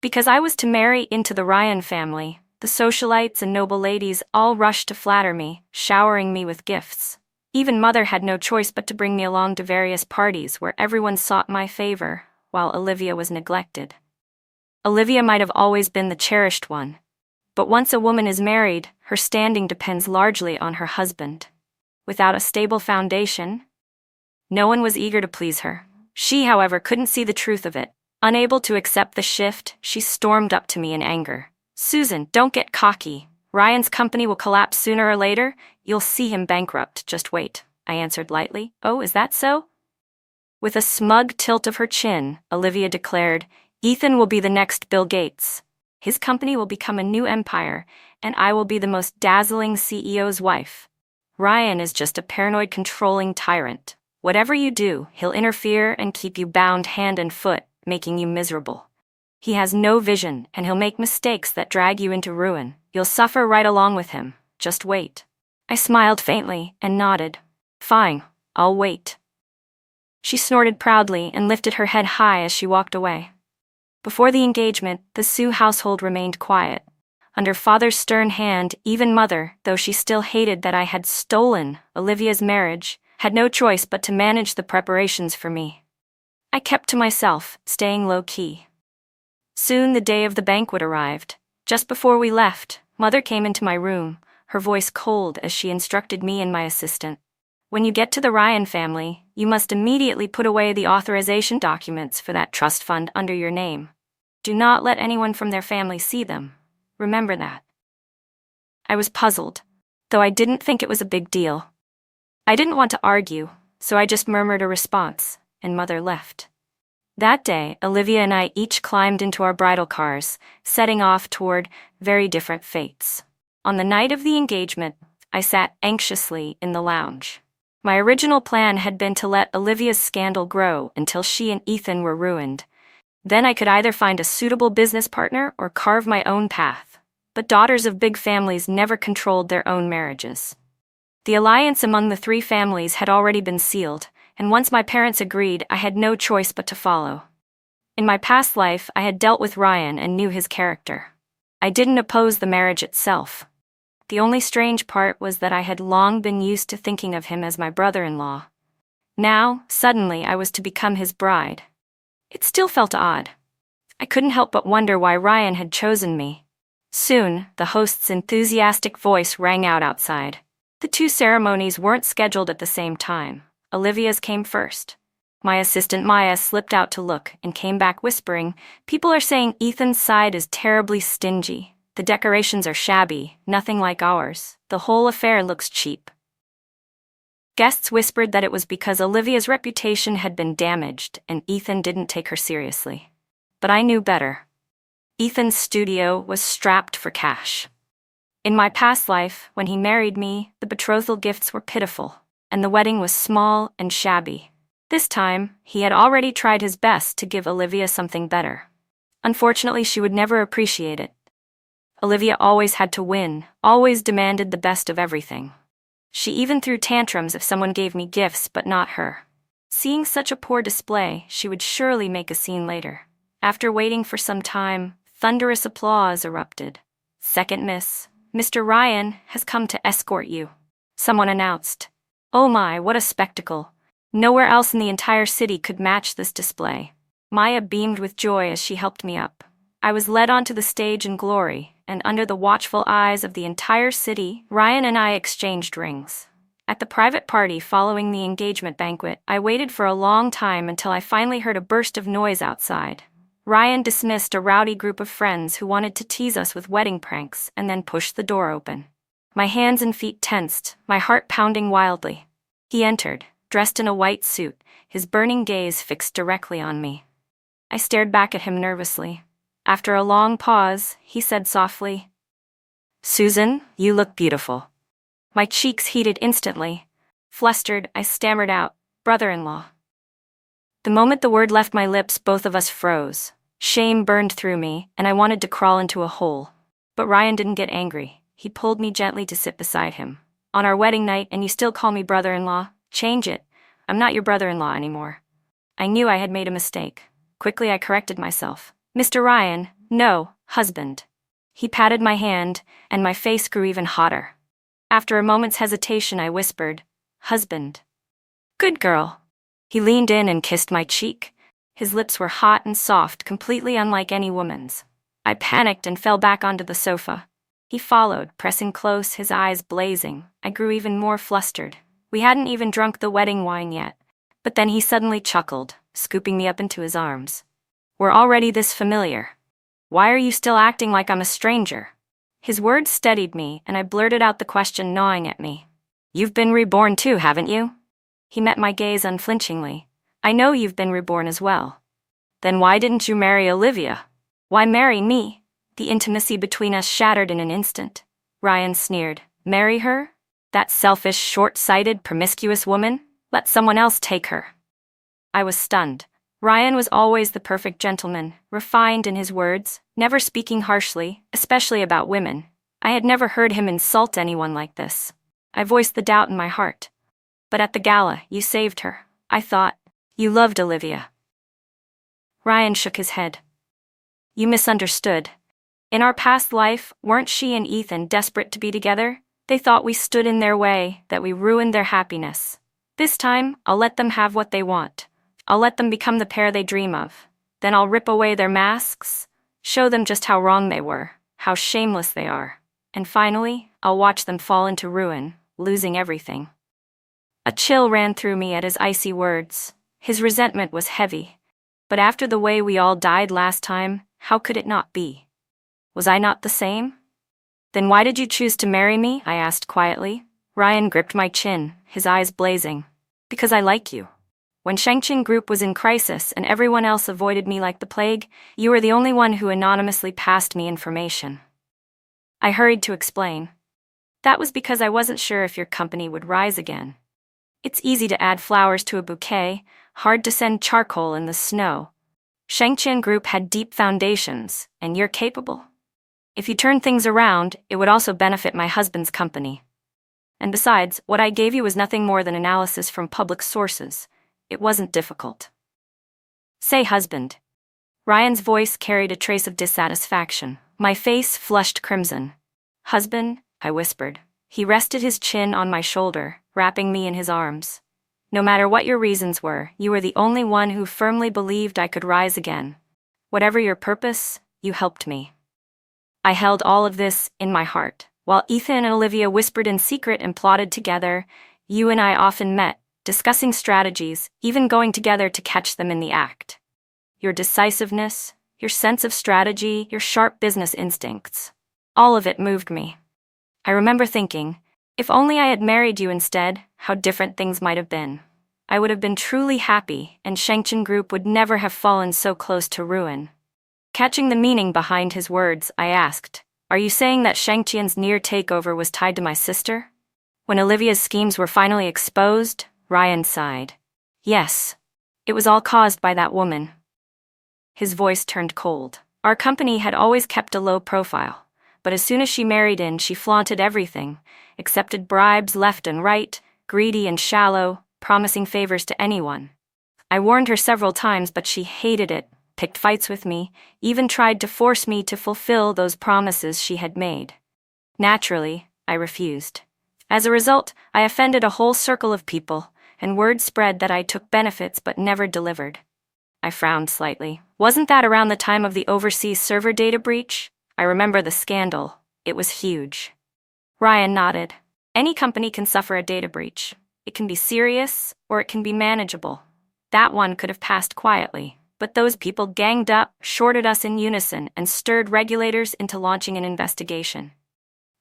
Because I was to marry into the Ryan family, the socialites and noble ladies all rushed to flatter me, showering me with gifts. Even Mother had no choice but to bring me along to various parties where everyone sought my favor, while Olivia was neglected. Olivia might have always been the cherished one. But once a woman is married, her standing depends largely on her husband. Without a stable foundation, no one was eager to please her. She, however, couldn't see the truth of it. Unable to accept the shift, she stormed up to me in anger. "Susan, don't get cocky. Ryan's company will collapse sooner or later. You'll see him bankrupt, just wait," I answered lightly. "Oh, is that so?" With a smug tilt of her chin, Olivia declared, "Ethan will be the next Bill Gates. His company will become a new empire, and I will be the most dazzling CEO's wife. Ryan is just a paranoid, controlling tyrant. Whatever you do, he'll interfere and keep you bound hand and foot, making you miserable. He has no vision, and he'll make mistakes that drag you into ruin. You'll suffer right along with him. Just wait." I smiled faintly and nodded. "Fine, I'll wait." She snorted proudly and lifted her head high as she walked away. Before the engagement, the Sue household remained quiet. Under Father's stern hand, even Mother, though she still hated that I had stolen Olivia's marriage, had no choice but to manage the preparations for me. I kept to myself, staying low-key. Soon the day of the banquet arrived. Just before we left, Mother came into my room, her voice cold as she instructed me and my assistant. "When you get to the Ryan family, you must immediately put away the authorization documents for that trust fund under your name. Do not let anyone from their family see them. Remember that." I was puzzled, though I didn't think it was a big deal. I didn't want to argue, so I just murmured a response, and Mother left. That day, Olivia and I each climbed into our bridal cars, setting off toward very different fates. On the night of the engagement, I sat anxiously in the lounge. My original plan had been to let Olivia's scandal grow until she and Ethan were ruined. Then I could either find a suitable business partner or carve my own path. But daughters of big families never controlled their own marriages. The alliance among the three families had already been sealed, and once my parents agreed, I had no choice but to follow. In my past life, I had dealt with Ryan and knew his character. I didn't oppose the marriage itself. The only strange part was that I had long been used to thinking of him as my brother-in-law. Now, suddenly, I was to become his bride. It still felt odd. I couldn't help but wonder why Ryan had chosen me. Soon, the host's enthusiastic voice rang out outside. The two ceremonies weren't scheduled at the same time. Olivia's came first. My assistant Maya slipped out to look and came back whispering, "People are saying Ethan's side is terribly stingy. The decorations are shabby, nothing like ours. The whole affair looks cheap." Guests whispered that it was because Olivia's reputation had been damaged and Ethan didn't take her seriously. But I knew better. Ethan's studio was strapped for cash. In my past life, when he married me, the betrothal gifts were pitiful, and the wedding was small and shabby. This time, he had already tried his best to give Olivia something better. Unfortunately, she would never appreciate it. Olivia always had to win, always demanded the best of everything. She even threw tantrums if someone gave me gifts but not her. Seeing such a poor display, she would surely make a scene later. After waiting for some time, thunderous applause erupted. "Second miss, Mr. Ryan has come to escort you," someone announced. Oh my, what a spectacle. Nowhere else in the entire city could match this display. Maya beamed with joy as she helped me up. I was led onto the stage in glory, and under the watchful eyes of the entire city, Ryan and I exchanged rings. At the private party following the engagement banquet, I waited for a long time until I finally heard a burst of noise outside. Ryan dismissed a rowdy group of friends who wanted to tease us with wedding pranks and then pushed the door open. My hands and feet tensed, my heart pounding wildly. He entered, dressed in a white suit, his burning gaze fixed directly on me. I stared back at him nervously. After a long pause, he said softly, "Susan, you look beautiful." My cheeks heated instantly. Flustered, I stammered out, "Brother-in-law." The moment the word left my lips, both of us froze. Shame burned through me, and I wanted to crawl into a hole. But Ryan didn't get angry. He pulled me gently to sit beside him. "On our wedding night, and you still call me brother-in-law? Change it. I'm not your brother-in-law anymore." I knew I had made a mistake. Quickly I corrected myself. "Mr. Ryan, no, husband." He patted my hand, and my face grew even hotter. After a moment's hesitation, I whispered, "Husband." "Good girl." He leaned in and kissed my cheek. His lips were hot and soft, completely unlike any woman's. I panicked and fell back onto the sofa. He followed, pressing close, his eyes blazing. I grew even more flustered. We hadn't even drunk the wedding wine yet. But then he suddenly chuckled, scooping me up into his arms. "We're already this familiar. Why are you still acting like I'm a stranger?" His words steadied me, and I blurted out the question gnawing at me. "You've been reborn too, haven't you?" He met my gaze unflinchingly. "I know you've been reborn as well." "Then why didn't you marry Olivia?" "Why marry me?" The intimacy between us shattered in an instant. Ryan sneered. "Marry her? That selfish, short-sighted, promiscuous woman? Let someone else take her." I was stunned. Ryan was always the perfect gentleman, refined in his words, never speaking harshly, especially about women. I had never heard him insult anyone like this. I voiced the doubt in my heart. "But at the gala, you saved her. I thought you loved Olivia." Ryan shook his head. "You misunderstood. In our past life, weren't she and Ethan desperate to be together? They thought we stood in their way, that we ruined their happiness. This time, I'll let them have what they want. I'll let them become the pair they dream of. Then I'll rip away their masks, show them just how wrong they were, how shameless they are. And finally, I'll watch them fall into ruin, losing everything." A chill ran through me at his icy words. His resentment was heavy. But after the way we all died last time, how could it not be? Was I not the same? "Then why did you choose to marry me?" I asked quietly. Ryan gripped my chin, his eyes blazing. "Because I like you. When Shengqin Group was in crisis and everyone else avoided me like the plague, you were the only one who anonymously passed me information." I hurried to explain. "That was because I wasn't sure if your company would rise again. It's easy to add flowers to a bouquet, hard to send charcoal in the snow. Shengqin Group had deep foundations, and you're capable. If you turn things around, it would also benefit my husband's company. And besides, what I gave you was nothing more than analysis from public sources. It wasn't difficult." "Say husband." Ryan's voice carried a trace of dissatisfaction. My face flushed crimson. "Husband," I whispered. He rested his chin on my shoulder, wrapping me in his arms. "No matter what your reasons were, you were the only one who firmly believed I could rise again. Whatever your purpose, you helped me." I held all of this in my heart. While Ethan and Olivia whispered in secret and plotted together, you and I often met, discussing strategies, even going together to catch them in the act. Your decisiveness, your sense of strategy, your sharp business instincts. All of it moved me. I remember thinking, if only I had married you instead, how different things might have been. I would have been truly happy, and Shengqin Group would never have fallen so close to ruin. Catching the meaning behind his words, I asked, "Are you saying that Shengqian's near takeover was tied to my sister?" When Olivia's schemes were finally exposed, Ryan sighed. "Yes. It was all caused by that woman." His voice turned cold. Our company had always kept a low profile, but as soon as she married in, she flaunted everything, accepted bribes left and right, greedy and shallow, promising favors to anyone. I warned her several times, but she hated it, picked fights with me, even tried to force me to fulfill those promises she had made. Naturally, I refused. As a result, I offended a whole circle of people, and word spread that I took benefits but never delivered. I frowned slightly. Wasn't that around the time of the overseas server data breach? I remember the scandal. It was huge. Ryan nodded. Any company can suffer a data breach. It can be serious, or it can be manageable. That one could have passed quietly, but those people ganged up, shorted us in unison, and stirred regulators into launching an investigation.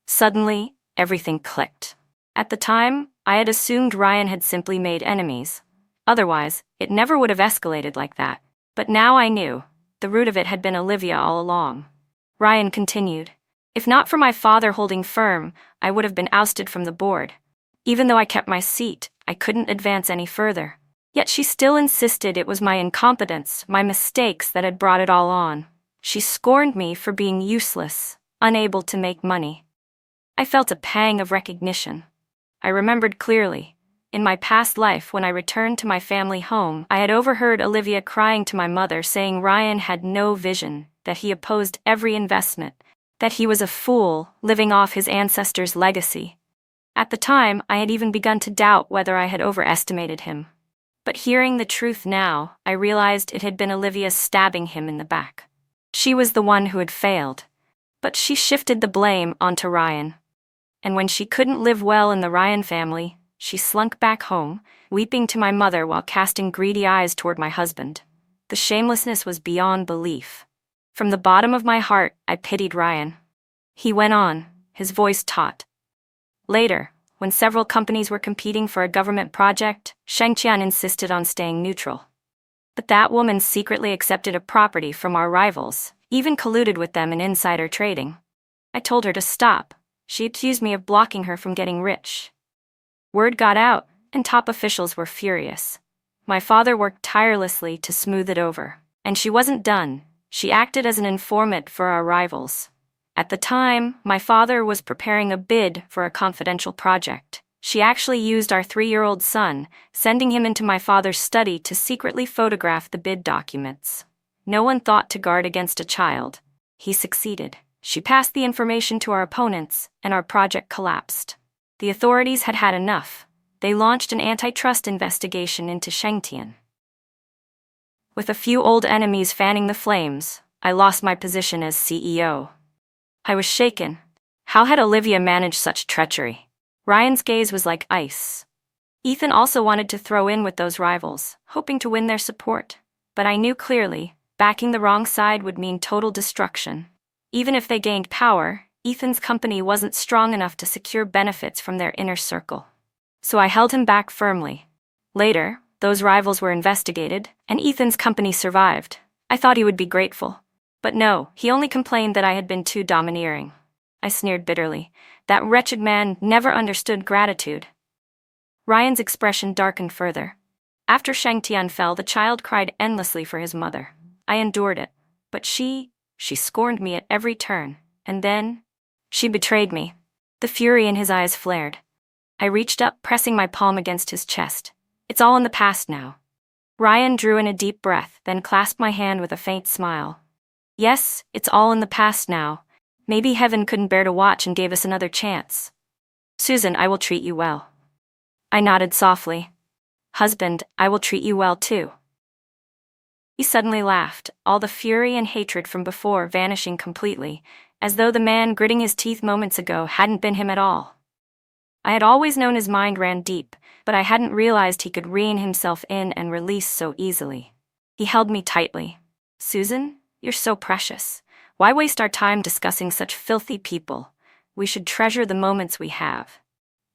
Suddenly, everything clicked. At the time, I had assumed Ryan had simply made enemies. Otherwise, it never would have escalated like that. But now I knew. The root of it had been Olivia all along. Ryan continued. If not for my father holding firm, I would have been ousted from the board. Even though I kept my seat, I couldn't advance any further. Yet she still insisted it was my incompetence, my mistakes that had brought it all on. She scorned me for being useless, unable to make money. I felt a pang of recognition. I remembered clearly. In my past life, when I returned to my family home, I had overheard Olivia crying to my mother saying Ryan had no vision, that he opposed every investment, that he was a fool, living off his ancestors' legacy. At the time, I had even begun to doubt whether I had overestimated him. But hearing the truth now, I realized it had been Olivia stabbing him in the back. She was the one who had failed. But she shifted the blame onto Ryan. And when she couldn't live well in the Ryan family, she slunk back home, weeping to my mother while casting greedy eyes toward my husband. The shamelessness was beyond belief. From the bottom of my heart, I pitied Ryan. He went on, his voice taut. Later, when several companies were competing for a government project, Shengqian insisted on staying neutral. But that woman secretly accepted a property from our rivals, even colluded with them in insider trading. I told her to stop. She accused me of blocking her from getting rich. Word got out, and top officials were furious. My father worked tirelessly to smooth it over, and she wasn't done. She acted as an informant for our rivals. At the time, my father was preparing a bid for a confidential project. She actually used our 3-year-old son, sending him into my father's study to secretly photograph the bid documents. No one thought to guard against a child. He succeeded. She passed the information to our opponents, and our project collapsed. The authorities had had enough. They launched an antitrust investigation into Shengtian. With a few old enemies fanning the flames, I lost my position as CEO. I was shaken. How had Olivia managed such treachery? Ryan's gaze was like ice. Ethan also wanted to throw in with those rivals, hoping to win their support. But I knew clearly, backing the wrong side would mean total destruction. Even if they gained power, Ethan's company wasn't strong enough to secure benefits from their inner circle. So I held him back firmly. Later, those rivals were investigated, and Ethan's company survived. I thought he would be grateful. But no, he only complained that I had been too domineering. I sneered bitterly. That wretched man never understood gratitude. Ryan's expression darkened further. After Shengtian fell, the child cried endlessly for his mother. I endured it. But she scorned me at every turn. And then, she betrayed me. The fury in his eyes flared. I reached up, pressing my palm against his chest. It's all in the past now. Ryan drew in a deep breath, then clasped my hand with a faint smile. Yes, it's all in the past now. Maybe heaven couldn't bear to watch and gave us another chance. Susan, I will treat you well. I nodded softly. Husband, I will treat you well too. He suddenly laughed, all the fury and hatred from before vanishing completely, as though the man gritting his teeth moments ago hadn't been him at all. I had always known his mind ran deep, but I hadn't realized he could rein himself in and release so easily. He held me tightly. Susan, you're so precious. Why waste our time discussing such filthy people? We should treasure the moments we have.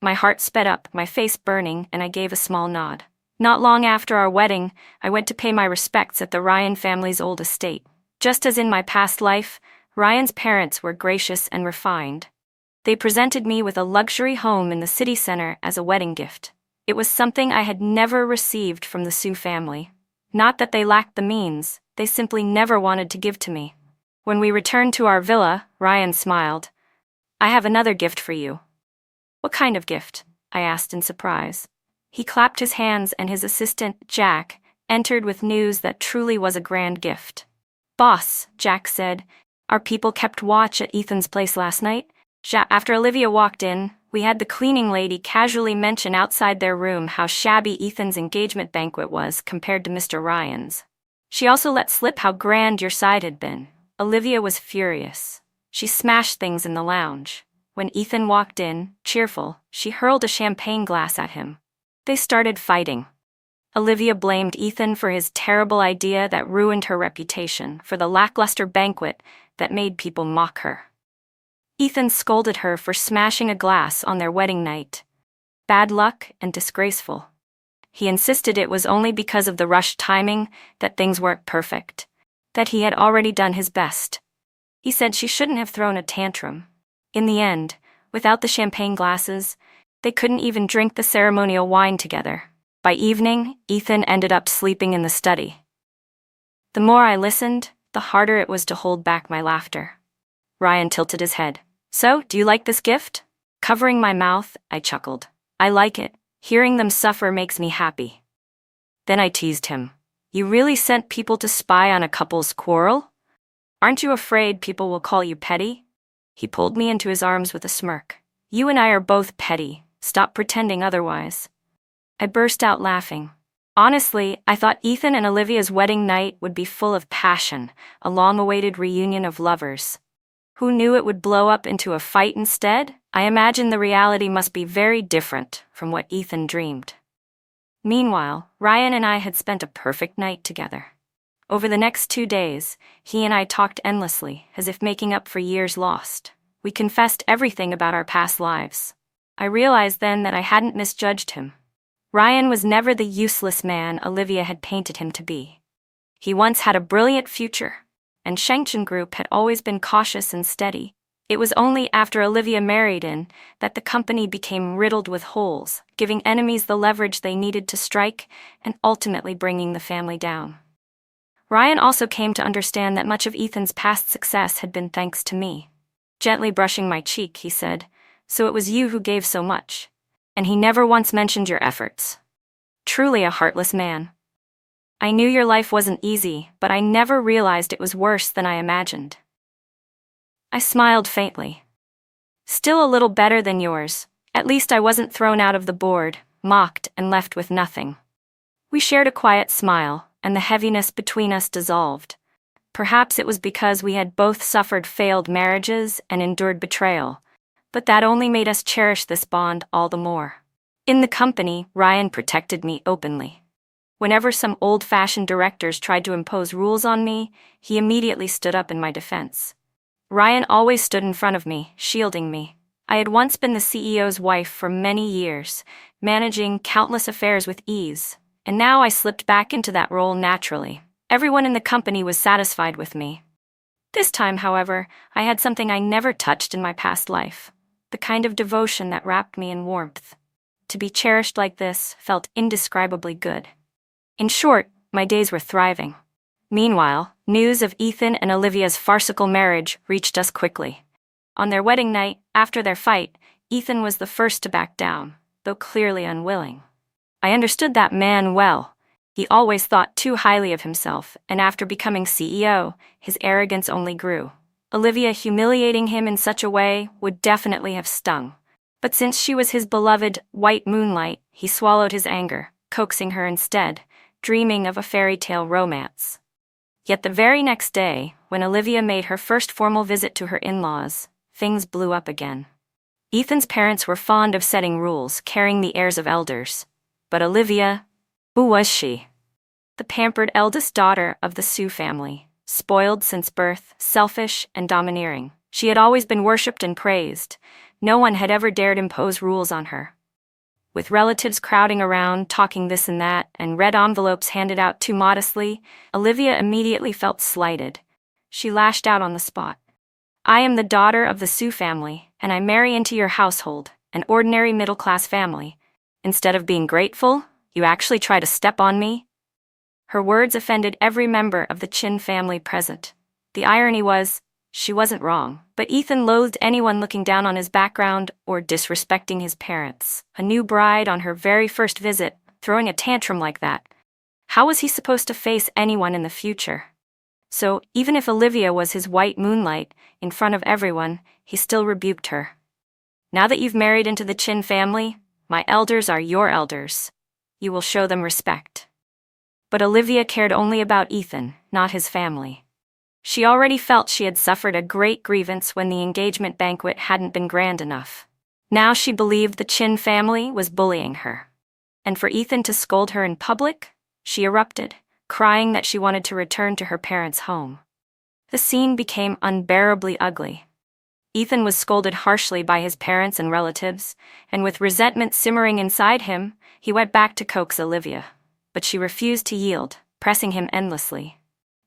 My heart sped up, my face burning, and I gave a small nod. Not long after our wedding, I went to pay my respects at the Ryan family's old estate. Just as in my past life, Ryan's parents were gracious and refined. They presented me with a luxury home in the city center as a wedding gift. It was something I had never received from the Sue family. Not that they lacked the means, they simply never wanted to give to me. When we returned to our villa, Ryan smiled. I have another gift for you. What kind of gift? I asked in surprise. He clapped his hands and his assistant, Jack, entered with news that truly was a grand gift. Boss, Jack said, our people kept watch at Ethan's place last night. After Olivia walked in, we had the cleaning lady casually mention outside their room how shabby Ethan's engagement banquet was compared to Mr. Ryan's. She also let slip how grand your side had been. Olivia was furious. She smashed things in the lounge. When Ethan walked in, cheerful, she hurled a champagne glass at him. They started fighting. Olivia blamed Ethan for his terrible idea that ruined her reputation, for the lackluster banquet that made people mock her. Ethan scolded her for smashing a glass on their wedding night. Bad luck and disgraceful. He insisted it was only because of the rushed timing that things weren't perfect, that he had already done his best. He said she shouldn't have thrown a tantrum. In the end, without the champagne glasses, they couldn't even drink the ceremonial wine together. By evening, Ethan ended up sleeping in the study. The more I listened, the harder it was to hold back my laughter. Ryan tilted his head. "So, do you like this gift?" Covering my mouth, I chuckled. "I like it. Hearing them suffer makes me happy." Then I teased him. "You really sent people to spy on a couple's quarrel? Aren't you afraid people will call you petty?" He pulled me into his arms with a smirk. "You and I are both petty. Stop pretending otherwise." I burst out laughing. Honestly, I thought Ethan and Olivia's wedding night would be full of passion, a long-awaited reunion of lovers. Who knew it would blow up into a fight instead? I imagined the reality must be very different from what Ethan dreamed. Meanwhile, Ryan and I had spent a perfect night together. Over the next 2 days, he and I talked endlessly, as if making up for years lost. We confessed everything about our past lives. I realized then that I hadn't misjudged him. Ryan was never the useless man Olivia had painted him to be. He once had a brilliant future, and Shengchen Group had always been cautious and steady. It was only after Olivia married in that the company became riddled with holes, giving enemies the leverage they needed to strike and ultimately bringing the family down. Ryan also came to understand that much of Ethan's past success had been thanks to me. Gently brushing my cheek, he said, "So it was you who gave so much. And he never once mentioned your efforts. Truly a heartless man. I knew your life wasn't easy, but I never realized it was worse than I imagined." I smiled faintly. "Still a little better than yours. At least I wasn't thrown out of the board, mocked, and left with nothing." We shared a quiet smile, and the heaviness between us dissolved. Perhaps it was because we had both suffered failed marriages and endured betrayal, but that only made us cherish this bond all the more. In the company, Ryan protected me openly. Whenever some old-fashioned directors tried to impose rules on me, he immediately stood up in my defense. Ryan always stood in front of me, shielding me. I had once been the CEO's wife for many years, managing countless affairs with ease, and now I slipped back into that role naturally. Everyone in the company was satisfied with me. This time, however, I had something I never touched in my past life. The kind of devotion that wrapped me in warmth. To be cherished like this felt indescribably good. In short, my days were thriving. Meanwhile, news of Ethan and Olivia's farcical marriage reached us quickly. On their wedding night, after their fight, Ethan was the first to back down, though clearly unwilling. I understood that man well. He always thought too highly of himself, and after becoming CEO, his arrogance only grew. Olivia humiliating him in such a way would definitely have stung. But since she was his beloved white moonlight, he swallowed his anger, coaxing her instead, dreaming of a fairy tale romance. Yet the very next day, when Olivia made her first formal visit to her in-laws, things blew up again. Ethan's parents were fond of setting rules, carrying the airs of elders. But Olivia, who was she? The pampered eldest daughter of the Sue family. Spoiled since birth, selfish and domineering. She had always been worshipped and praised. No one had ever dared impose rules on her. With relatives crowding around, talking this and that, and red envelopes handed out too modestly, Olivia immediately felt slighted. She lashed out on the spot. "I am the daughter of the Sue family, and I marry into your household, an ordinary middle-class family. Instead of being grateful, you actually try to step on me?" Her words offended every member of the Chin family present. The irony was, she wasn't wrong, but Ethan loathed anyone looking down on his background or disrespecting his parents. A new bride on her very first visit, throwing a tantrum like that. How was he supposed to face anyone in the future? So, even if Olivia was his white moonlight, in front of everyone, he still rebuked her. "Now that you've married into the Chin family, my elders are your elders. You will show them respect." But Olivia cared only about Ethan, not his family. She already felt she had suffered a great grievance when the engagement banquet hadn't been grand enough. Now she believed the Chin family was bullying her. And for Ethan to scold her in public, she erupted, crying that she wanted to return to her parents' home. The scene became unbearably ugly. Ethan was scolded harshly by his parents and relatives, and with resentment simmering inside him, he went back to coax Olivia. But she refused to yield, pressing him endlessly.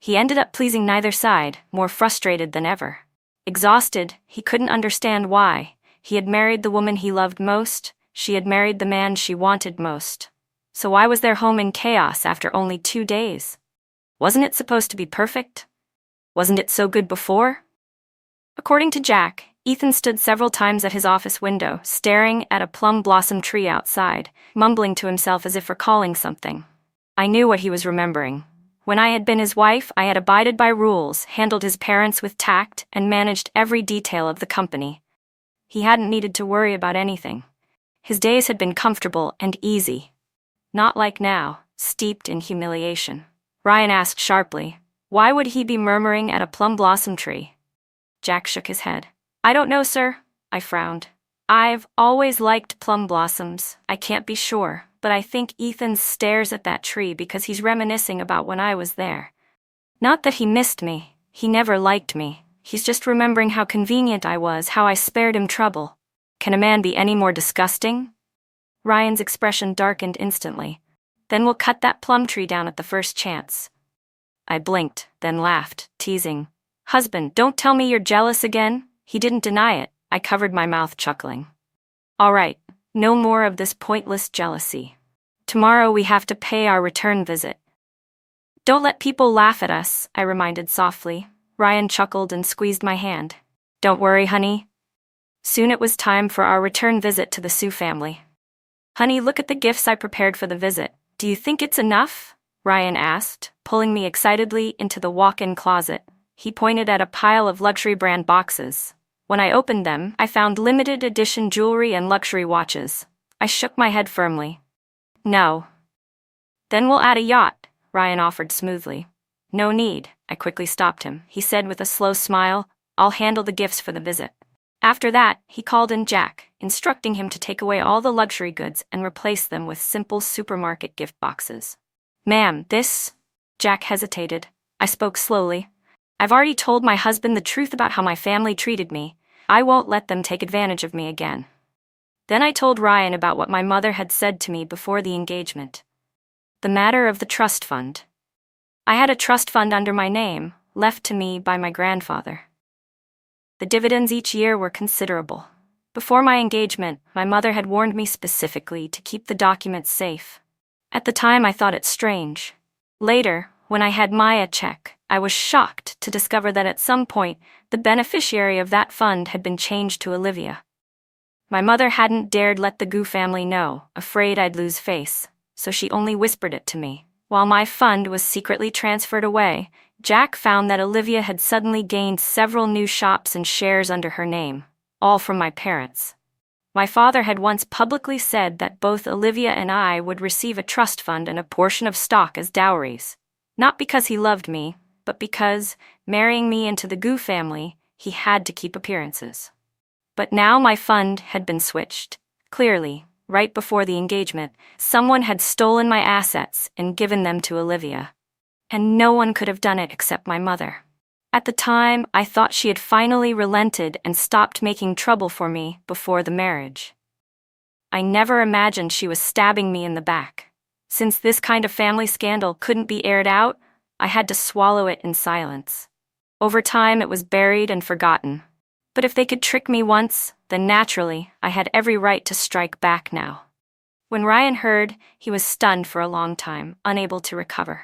He ended up pleasing neither side, more frustrated than ever. Exhausted, he couldn't understand why. He had married the woman he loved most, she had married the man she wanted most. So why was their home in chaos after only 2 days? Wasn't it supposed to be perfect? Wasn't it so good before? According to Jack, Ethan stood several times at his office window, staring at a plum blossom tree outside, mumbling to himself as if recalling something. I knew what he was remembering. When I had been his wife, I had abided by rules, handled his parents with tact, and managed every detail of the company. He hadn't needed to worry about anything. His days had been comfortable and easy. Not like now, steeped in humiliation. Ryan asked sharply, why would he be murmuring at a plum blossom tree? Jack shook his head. I don't know, sir, I frowned. I've always liked plum blossoms, I can't be sure, but I think Ethan stares at that tree because he's reminiscing about when I was there. Not that he missed me, he never liked me, he's just remembering how convenient I was, how I spared him trouble. Can a man be any more disgusting? Ryan's expression darkened instantly. Then we'll cut that plum tree down at the first chance. I blinked, then laughed, teasing. Husband, don't tell me you're jealous again. He didn't deny it. I covered my mouth, chuckling. All right, no more of this pointless jealousy. Tomorrow we have to pay our return visit. Don't let people laugh at us, I reminded softly. Ryan chuckled and squeezed my hand. Don't worry, honey. Soon it was time for our return visit to the Sue family. Honey, look at the gifts I prepared for the visit. Do you think it's enough? Ryan asked, pulling me excitedly into the walk-in closet. He pointed at a pile of luxury brand boxes. When I opened them, I found limited edition jewelry and luxury watches. I shook my head firmly. No. Then we'll add a yacht, Ryan offered smoothly. No need, I quickly stopped him. He said with a slow smile, I'll handle the gifts for the visit. After that, he called in Jack, instructing him to take away all the luxury goods and replace them with simple supermarket gift boxes. Ma'am, this... Jack hesitated. I spoke slowly. I've already told my husband the truth about how my family treated me. I won't let them take advantage of me again. Then I told Ryan about what my mother had said to me before the engagement. The matter of the trust fund. I had a trust fund under my name, left to me by my grandfather. The dividends each year were considerable. Before my engagement, my mother had warned me specifically to keep the documents safe. At the time, I thought it strange. Later, when I had Maya check, I was shocked to discover that at some point, the beneficiary of that fund had been changed to Olivia. My mother hadn't dared let the Gu family know, afraid I'd lose face, so she only whispered it to me. While my fund was secretly transferred away, Jack found that Olivia had suddenly gained several new shops and shares under her name, all from my parents. My father had once publicly said that both Olivia and I would receive a trust fund and a portion of stock as dowries. Not because he loved me, but because, marrying me into the Gu family, he had to keep appearances. But now my fund had been switched. Clearly, right before the engagement, someone had stolen my assets and given them to Olivia. And no one could have done it except my mother. At the time, I thought she had finally relented and stopped making trouble for me before the marriage. I never imagined she was stabbing me in the back. Since this kind of family scandal couldn't be aired out, I had to swallow it in silence. Over time, it was buried and forgotten. But if they could trick me once, then naturally, I had every right to strike back now. When Ryan heard, he was stunned for a long time, unable to recover.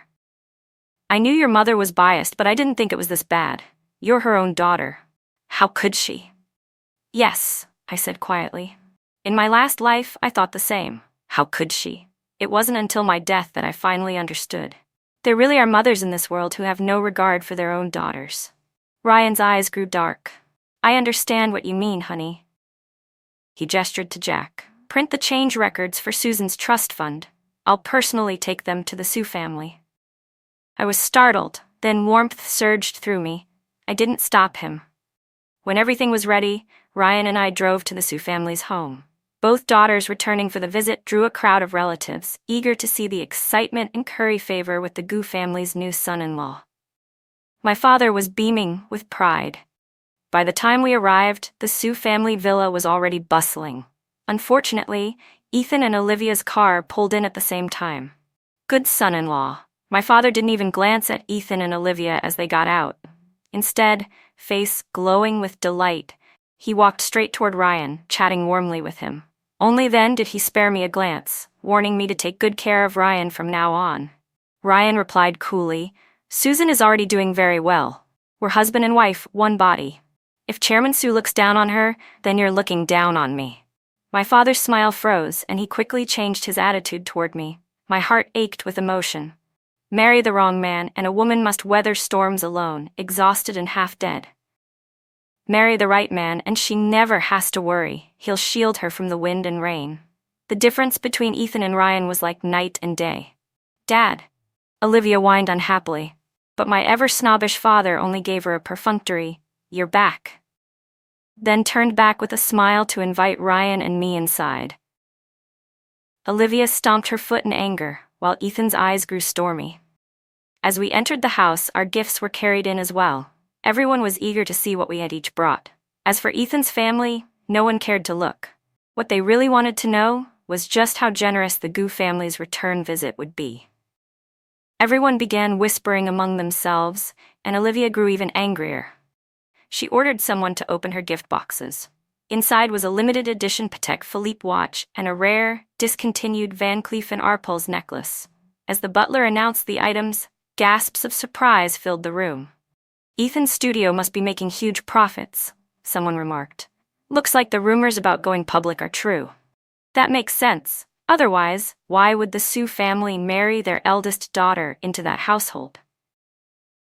I knew your mother was biased, but I didn't think it was this bad. You're her own daughter. How could she? Yes, I said quietly. In my last life, I thought the same. How could she? It wasn't until my death that I finally understood. There really are mothers in this world who have no regard for their own daughters. Ryan's eyes grew dark. I understand what you mean, honey. He gestured to Jack. Print the change records for Susan's trust fund. I'll personally take them to the Sue family. I was startled, Then warmth surged through me. I didn't stop him. When everything was ready, Ryan and I drove to the Sue family's home. Both daughters returning for the visit drew a crowd of relatives, eager to see the excitement and curry favor with the Gu family's new son-in-law. My father was beaming with pride. By the time we arrived, the Sue family villa was already bustling. Unfortunately, Ethan and Olivia's car pulled in at the same time. Good son-in-law. My father didn't even glance at Ethan and Olivia as they got out. Instead, face glowing with delight, he walked straight toward Ryan, chatting warmly with him. Only then did he spare me a glance, warning me to take good care of Ryan from now on. Ryan replied coolly, "Susan is already doing very well. We're husband and wife, one body. If Chairman Sue looks down on her, then you're looking down on me." My father's smile froze, and he quickly changed his attitude toward me. My heart ached with emotion. Marry the wrong man, and a woman must weather storms alone, exhausted and half dead. Marry the right man, and she never has to worry. He'll shield her from the wind and rain. The difference between Ethan and Ryan was like night and day. "Dad," Olivia whined unhappily, but my ever-snobbish father only gave her a perfunctory, "You're back," then turned back with a smile to invite Ryan and me inside. Olivia stomped her foot in anger, while Ethan's eyes grew stormy. As we entered the house, our gifts were carried in as well. Everyone was eager to see what we had each brought. As for Ethan's family, no one cared to look. What they really wanted to know was just how generous the Gu family's return visit would be. Everyone began whispering among themselves, and Olivia grew even angrier. She ordered someone to open her gift boxes. Inside was a limited edition Patek Philippe watch and a rare, discontinued Van Cleef & Arpels necklace. As the butler announced the items, gasps of surprise filled the room. "Ethan's studio must be making huge profits," someone remarked. "Looks like the rumors about going public are true." That makes sense. Otherwise, why would the Sue family marry their eldest daughter into that household?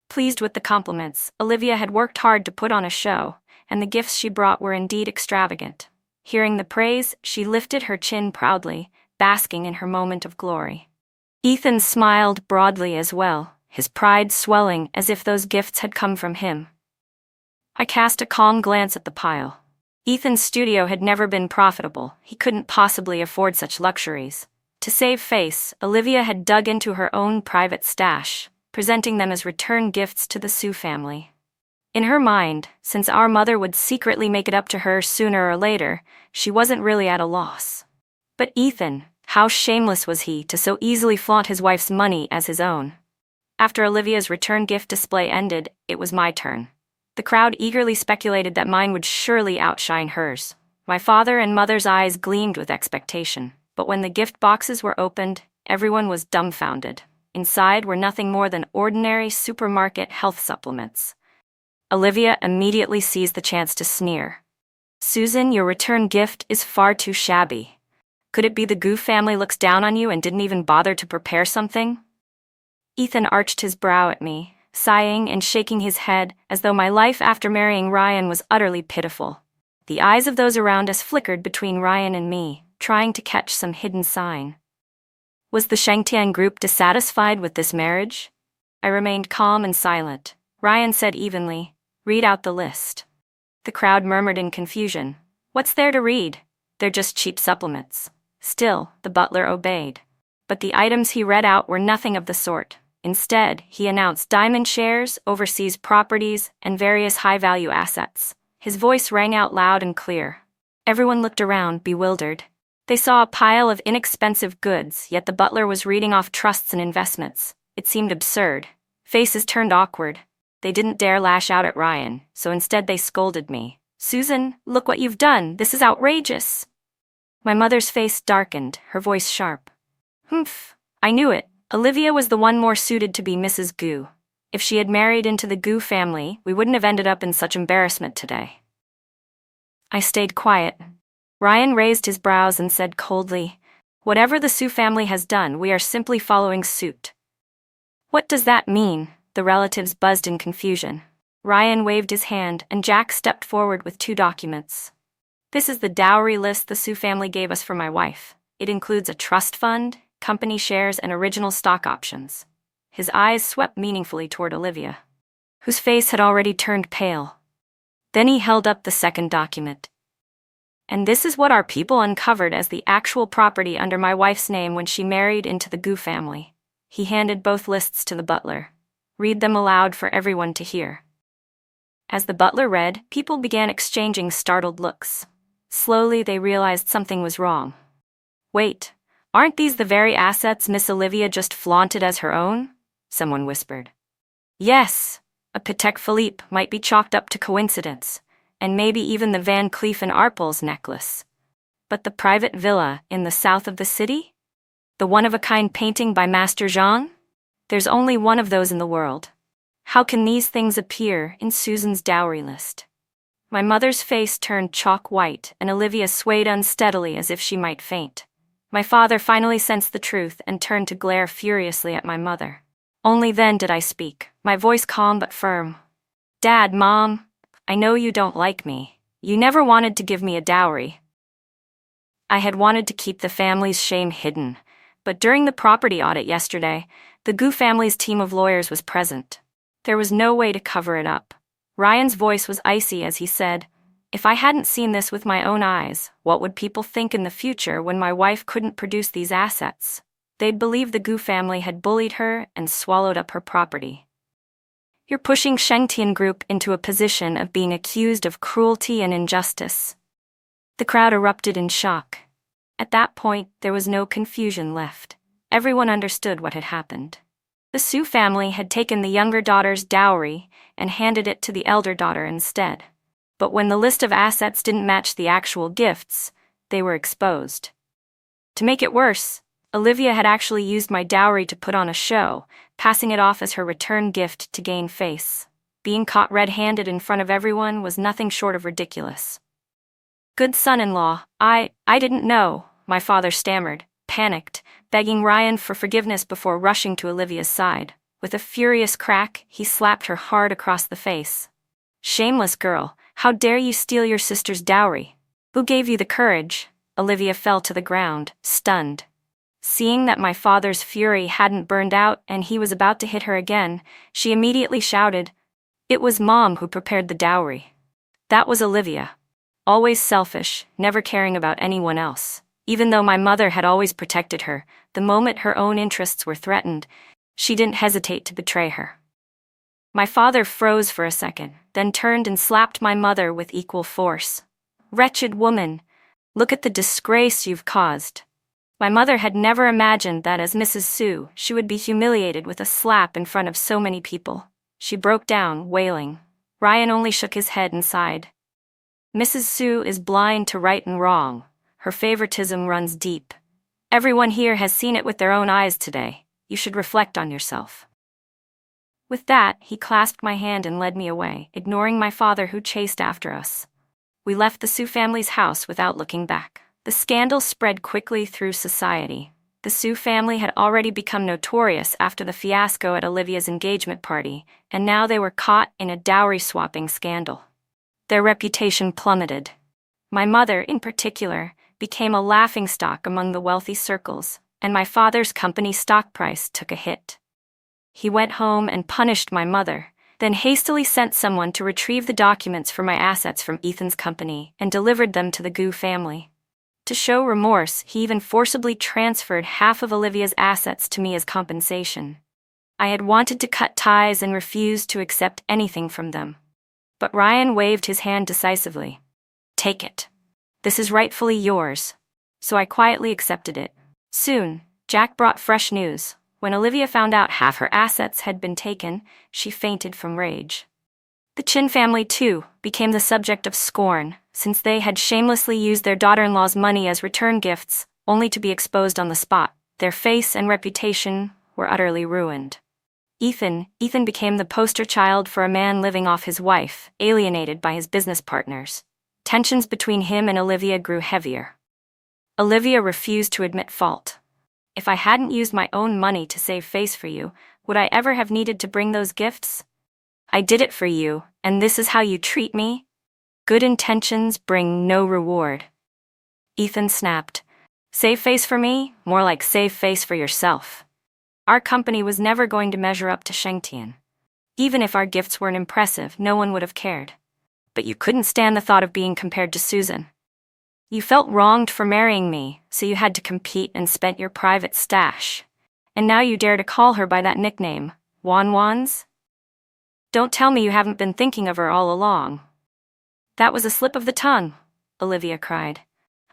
Pleased with the compliments, Olivia had worked hard to put on a show, and the gifts she brought were indeed extravagant. Hearing the praise, she lifted her chin proudly, basking in her moment of glory. Ethan smiled broadly as well, his pride swelling as if those gifts had come from him. I cast a calm glance at the pile. Ethan's studio had never been profitable. He couldn't possibly afford such luxuries. To save face, Olivia had dug into her own private stash, presenting them as return gifts to the Sue family. In her mind, since our mother would secretly make it up to her sooner or later, she wasn't really at a loss. But Ethan, how shameless was he to so easily flaunt his wife's money as his own? After Olivia's return gift display ended, it was my turn. The crowd eagerly speculated that mine would surely outshine hers. My father and mother's eyes gleamed with expectation, but when the gift boxes were opened, everyone was dumbfounded. Inside were nothing more than ordinary supermarket health supplements. Olivia immediately seized the chance to sneer. "Susan, your return gift is far too shabby. Could it be the Gu family looks down on you and didn't even bother to prepare something?" Ethan arched his brow at me, sighing and shaking his head as though my life after marrying Ryan was utterly pitiful. The eyes of those around us flickered between Ryan and me, trying to catch some hidden sign. Was the Shangtian group dissatisfied with this marriage? I remained calm and silent. Ryan said evenly, "Read out the list." The crowd murmured in confusion. "What's there to read? They're just cheap supplements." Still, the butler obeyed. But the items he read out were nothing of the sort. Instead, he announced diamond shares, overseas properties, and various high-value assets. His voice rang out loud and clear. Everyone looked around, bewildered. They saw a pile of inexpensive goods, yet the butler was reading off trusts and investments. It seemed absurd. Faces turned awkward. They didn't dare lash out at Ryan, so instead they scolded me. "Susan, look what you've done. This is outrageous." My mother's face darkened, her voice sharp. "Humph, I knew it. Olivia was the one more suited to be Mrs. Gu. If she had married into the Gu family, we wouldn't have ended up in such embarrassment today." I stayed quiet. Ryan raised his brows and said coldly, "Whatever the Sue family has done, we are simply following suit." "What does that mean?" The relatives buzzed in confusion. Ryan waved his hand, and Jack stepped forward with 2 documents. "This is the dowry list the Sue family gave us for my wife. It includes a trust fund, company shares, and original stock options." His eyes swept meaningfully toward Olivia, whose face had already turned pale. Then he held up the second document. And this is what our people uncovered as the actual property under my wife's name when she married into the Gu family. He handed both lists to the butler. Read them aloud for everyone to hear. As the butler read, people began exchanging startled looks. Slowly, they realized something was wrong. Wait, aren't these the very assets Miss Olivia just flaunted as her own? Someone whispered. Yes, a Patek Philippe might be chalked up to coincidence, and maybe even the Van Cleef and Arpels necklace. But the private villa in the south of the city? The one-of-a-kind painting by Master Jean? There's only one of those in the world. How can these things appear in Susan's dowry list? My mother's face turned chalk white, and Olivia swayed unsteadily as if she might faint. My father finally sensed the truth and turned to glare furiously at my mother. Only then did I speak, my voice calm but firm. Dad, Mom, I know you don't like me. You never wanted to give me a dowry. I had wanted to keep the family's shame hidden, but during the property audit yesterday, the Gu family's team of lawyers was present. There was no way to cover it up. Ryan's voice was icy as he said, if I hadn't seen this with my own eyes, what would people think in the future when my wife couldn't produce these assets? They'd believe the Gu family had bullied her and swallowed up her property. You're pushing Shengtian Group into a position of being accused of cruelty and injustice. The crowd erupted in shock. At that point, there was no confusion left. Everyone understood what had happened. The Su family had taken the younger daughter's dowry and handed it to the elder daughter instead. But when the list of assets didn't match the actual gifts, they were exposed. To make it worse, Olivia had actually used my dowry to put on a show, passing it off as her return gift to gain face. Being caught red-handed in front of everyone was nothing short of ridiculous. Good son-in-law, I didn't know, my father stammered, panicked, begging Ryan for forgiveness before rushing to Olivia's side. With a furious crack, he slapped her hard across the face. Shameless girl, how dare you steal your sister's dowry? Who gave you the courage? Olivia fell to the ground, stunned. Seeing that my father's fury hadn't burned out and he was about to hit her again, she immediately shouted, It was Mom who prepared the dowry. That was Olivia. Always selfish, never caring about anyone else. Even though my mother had always protected her, the moment her own interests were threatened, she didn't hesitate to betray her. My father froze for a second, then turned and slapped my mother with equal force. Wretched woman, look at the disgrace you've caused. My mother had never imagined that as Mrs. Su, she would be humiliated with a slap in front of so many people. She broke down, wailing. Ryan only shook his head and sighed. Mrs. Su is blind to right and wrong. Her favoritism runs deep. Everyone here has seen it with their own eyes today. You should reflect on yourself. With that, he clasped my hand and led me away, ignoring my father who chased after us. We left the Su family's house without looking back. The scandal spread quickly through society. The Su family had already become notorious after the fiasco at Olivia's engagement party, and now they were caught in a dowry-swapping scandal. Their reputation plummeted. My mother, in particular, became a laughingstock among the wealthy circles, and my father's company stock price took a hit. He went home and punished my mother, then hastily sent someone to retrieve the documents for my assets from Ethan's company and delivered them to the Gu family. To show remorse, he even forcibly transferred half of Olivia's assets to me as compensation. I had wanted to cut ties and refused to accept anything from them. But Ryan waved his hand decisively. Take it. This is rightfully yours. So I quietly accepted it. Soon, Jack brought fresh news. When Olivia found out half her assets had been taken, she fainted from rage. The Chin family, too, became the subject of scorn, since they had shamelessly used their daughter-in-law's money as return gifts, only to be exposed on the spot. Their face and reputation were utterly ruined. Ethan became the poster child for a man living off his wife, alienated by his business partners. Tensions between him and Olivia grew heavier. Olivia refused to admit fault. If I hadn't used my own money to save face for you, would I ever have needed to bring those gifts? I did it for you, and this is how you treat me? Good intentions bring no reward. Ethan snapped. Save face for me? More like save face for yourself. Our company was never going to measure up to Shengtian. Even if our gifts weren't impressive, no one would have cared. But you couldn't stand the thought of being compared to Susan. You felt wronged for marrying me, so you had to compete and spent your private stash. And now you dare to call her by that nickname, Wanwans? Don't tell me you haven't been thinking of her all along. That was a slip of the tongue, Olivia cried.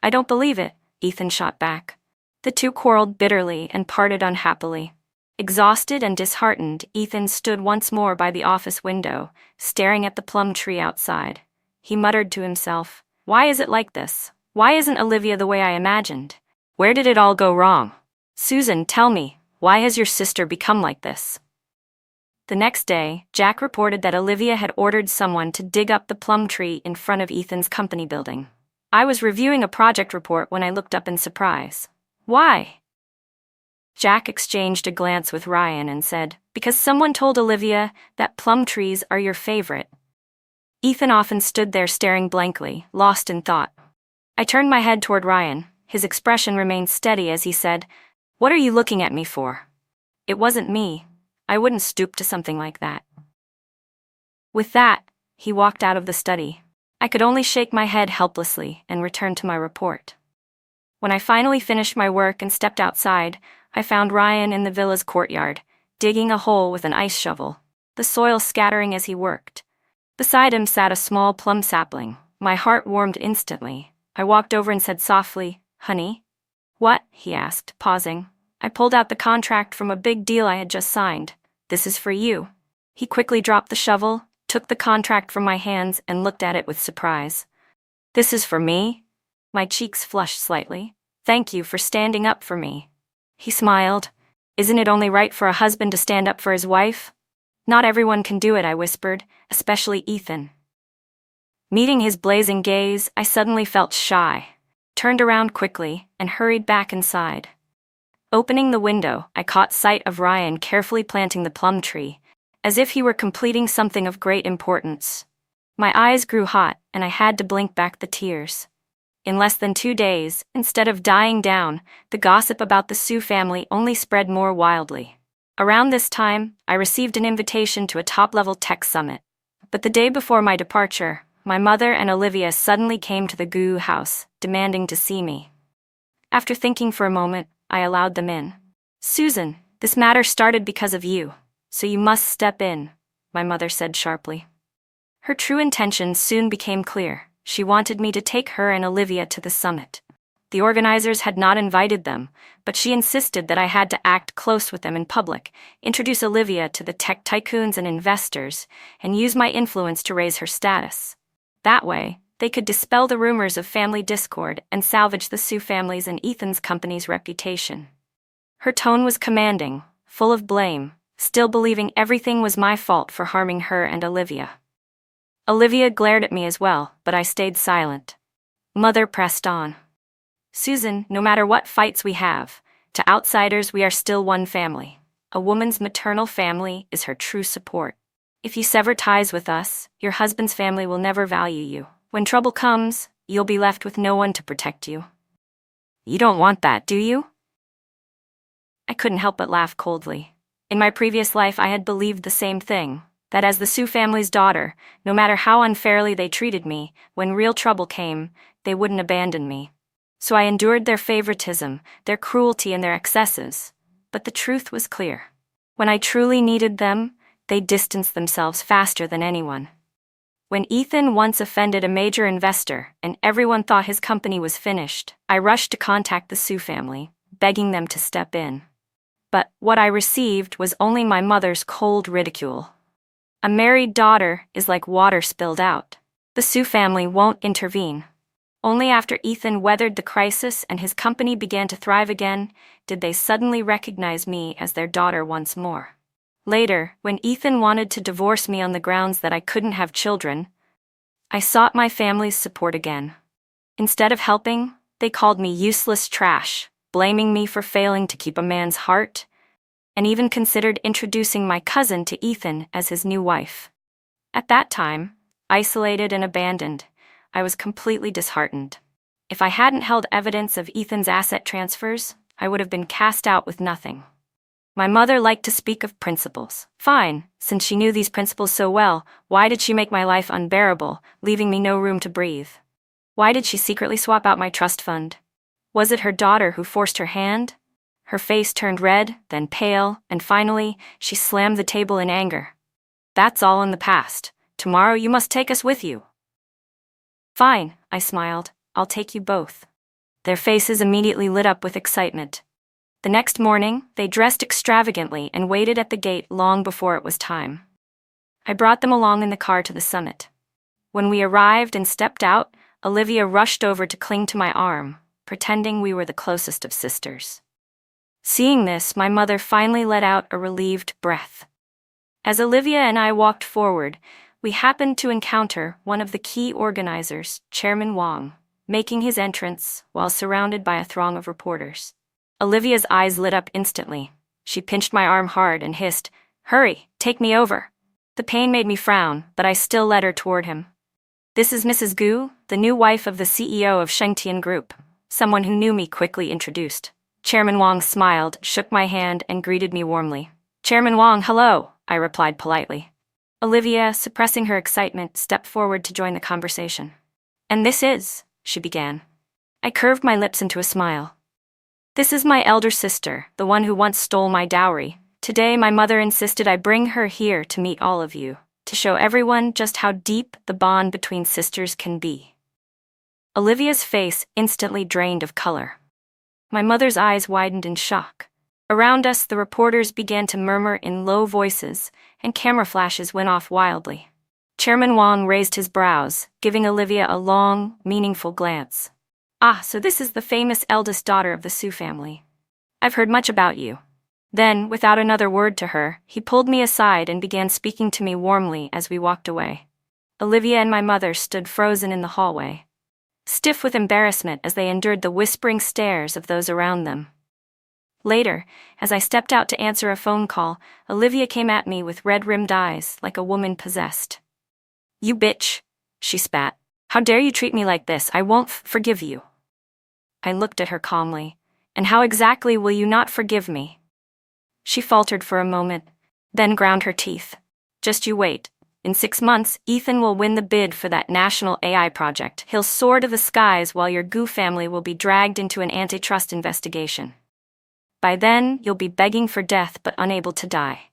I don't believe it, Ethan shot back. The two quarreled bitterly and parted unhappily. Exhausted and disheartened, Ethan stood once more by the office window, staring at the plum tree outside. He muttered to himself, "Why is it like this? Why isn't Olivia the way I imagined? Where did it all go wrong? Susan, tell me, why has your sister become like this?" The next day, Jack reported that Olivia had ordered someone to dig up the plum tree in front of Ethan's company building. I was reviewing a project report when I looked up in surprise. Why? Jack exchanged a glance with Ryan and said, "Because someone told Olivia that plum trees are your favorite." Ethan often stood there staring blankly, lost in thought. I turned my head toward Ryan. His expression remained steady as he said, "What are you looking at me for? It wasn't me. I wouldn't stoop to something like that." With that, he walked out of the study. I could only shake my head helplessly and return to my report. When I finally finished my work and stepped outside, I found Ryan in the villa's courtyard, digging a hole with an ice shovel, the soil scattering as he worked. Beside him sat a small plum sapling. My heart warmed instantly. I walked over and said softly, "Honey?" "What?" he asked, pausing. I pulled out the contract from a big deal I had just signed. "This is for you." He quickly dropped the shovel, took the contract from my hands, and looked at it with surprise. "This is for me?" My cheeks flushed slightly. "Thank you for standing up for me." He smiled. "Isn't it only right for a husband to stand up for his wife?" "Not everyone can do it," I whispered, "especially Ethan." Meeting his blazing gaze, I suddenly felt shy, turned around quickly, and hurried back inside. Opening the window, I caught sight of Ryan carefully planting the plum tree, as if he were completing something of great importance. My eyes grew hot, and I had to blink back the tears. In less than 2 days, instead of dying down, the gossip about the Sue family only spread more wildly. Around this time, I received an invitation to a top-level tech summit. But the day before my departure, my mother and Olivia suddenly came to the Goo house, demanding to see me. After thinking for a moment, I allowed them in. "Susan, this matter started because of you, so you must step in," my mother said sharply. Her true intentions soon became clear. She wanted me to take her and Olivia to the summit. The organizers had not invited them, but she insisted that I had to act close with them in public, introduce Olivia to the tech tycoons and investors, and use my influence to raise her status. That way, they could dispel the rumors of family discord and salvage the Sue family's and Ethan's company's reputation. Her tone was commanding, full of blame, still believing everything was my fault for harming her and Olivia. Olivia glared at me as well, but I stayed silent. Mother pressed on. "Susan, no matter what fights we have, to outsiders we are still one family. A woman's maternal family is her true support. If you sever ties with us, your husband's family will never value you. When trouble comes, you'll be left with no one to protect you. You don't want that, do you?" I couldn't help but laugh coldly. In my previous life I had believed the same thing, that as the Sue family's daughter, no matter how unfairly they treated me, when real trouble came, they wouldn't abandon me. So I endured their favoritism, their cruelty, and their excesses. But the truth was clear. When I truly needed them, they distanced themselves faster than anyone. When Ethan once offended a major investor and everyone thought his company was finished, I rushed to contact the Sue family, begging them to step in. But what I received was only my mother's cold ridicule. A married daughter is like water spilled out. The Sue family won't intervene. Only after Ethan weathered the crisis and his company began to thrive again, did they suddenly recognize me as their daughter once more. Later, when Ethan wanted to divorce me on the grounds that I couldn't have children, I sought my family's support again. Instead of helping, they called me useless trash, blaming me for failing to keep a man's heart, and even considered introducing my cousin to Ethan as his new wife. At that time, isolated and abandoned, I was completely disheartened. If I hadn't held evidence of Ethan's asset transfers, I would have been cast out with nothing. My mother liked to speak of principles. Fine, since she knew these principles so well, why did she make my life unbearable, leaving me no room to breathe? Why did she secretly swap out my trust fund? Was it her daughter who forced her hand? Her face turned red, then pale, and finally, she slammed the table in anger. That's all in the past. Tomorrow you must take us with you. Fine, I smiled. I'll take you both. Their faces immediately lit up with excitement. The next morning, they dressed extravagantly and waited at the gate long before it was time. I brought them along in the car to the summit. When we arrived and stepped out, Olivia rushed over to cling to my arm, pretending we were the closest of sisters. Seeing this, my mother finally let out a relieved breath. As Olivia and I walked forward, we happened to encounter one of the key organizers, Chairman Wang, making his entrance while surrounded by a throng of reporters. Olivia's eyes lit up instantly. She pinched my arm hard and hissed, "Hurry, take me over." The pain made me frown, but I still led her toward him. "This is Mrs. Gu, the new wife of the CEO of Shengtian Group," someone who knew me quickly introduced. Chairman Wang smiled, shook my hand, and greeted me warmly. "Chairman Wang, hello," I replied politely. Olivia, suppressing her excitement, stepped forward to join the conversation. "And this is," she began. I curved my lips into a smile. "This is my elder sister, the one who once stole my dowry. Today my mother insisted I bring her here to meet all of you, to show everyone just how deep the bond between sisters can be." Olivia's face instantly drained of color. My mother's eyes widened in shock. Around us, the reporters began to murmur in low voices, and camera flashes went off wildly. Chairman Wang raised his brows, giving Olivia a long, meaningful glance. "Ah, so this is the famous eldest daughter of the Su family. I've heard much about you." Then, without another word to her, he pulled me aside and began speaking to me warmly as we walked away. Olivia and my mother stood frozen in the hallway, stiff with embarrassment as they endured the whispering stares of those around them. Later, as I stepped out to answer a phone call, Olivia came at me with red-rimmed eyes like a woman possessed. "You bitch," she spat. "How dare you treat me like this? I won't forgive you." I looked at her calmly. "And how exactly will you not forgive me?" She faltered for a moment, then ground her teeth. "Just you wait. In 6 months, Ethan will win the bid for that national AI project. He'll soar to the skies while your Gu family will be dragged into an antitrust investigation. By then, you'll be begging for death but unable to die."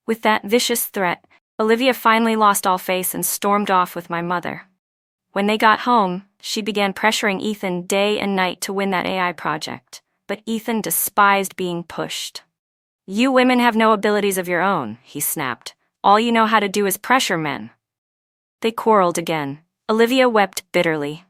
With that vicious threat, Olivia finally lost all face and stormed off with my mother. When they got home, she began pressuring Ethan day and night to win that AI project, but Ethan despised being pushed. "You women have no abilities of your own," he snapped. "All you know how to do is pressure men." They quarreled again. Olivia wept bitterly.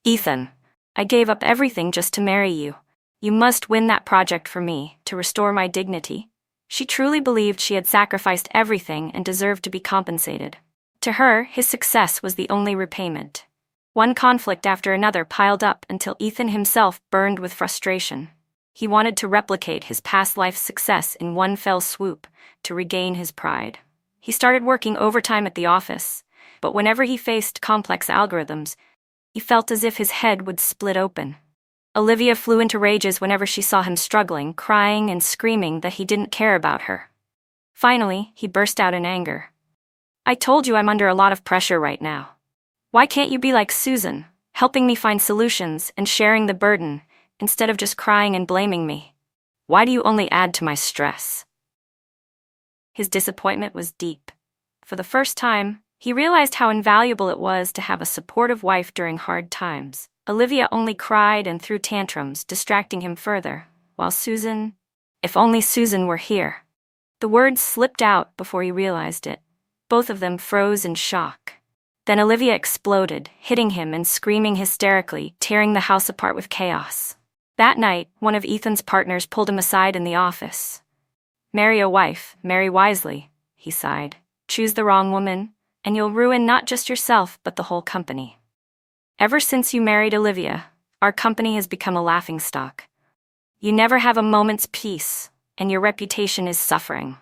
"Ethan, I gave up everything just to marry you. You must win that project for me, to restore my dignity." She truly believed she had sacrificed everything and deserved to be compensated. To her, his success was the only repayment. One conflict after another piled up until Ethan himself burned with frustration. He wanted to replicate his past life's success in one fell swoop, to regain his pride. He started working overtime at the office, but whenever he faced complex algorithms, he felt as if his head would split open. Olivia flew into rages whenever she saw him struggling, crying and screaming that he didn't care about her. Finally, he burst out in anger. "I told you I'm under a lot of pressure right now. Why can't you be like Susan, helping me find solutions and sharing the burden, instead of just crying and blaming me? Why do you only add to my stress?" His disappointment was deep. For the first time, he realized how invaluable it was to have a supportive wife during hard times. Olivia only cried and threw tantrums, distracting him further, while Susan— if only Susan were here. The words slipped out before he realized it. Both of them froze in shock. Then Olivia exploded, hitting him and screaming hysterically, tearing the house apart with chaos. That night, one of Ethan's partners pulled him aside in the office. "Marry a wife, marry wisely," he sighed. "Choose the wrong woman, and you'll ruin not just yourself but the whole company. Ever since you married Olivia, our company has become a laughingstock. You never have a moment's peace, and your reputation is suffering.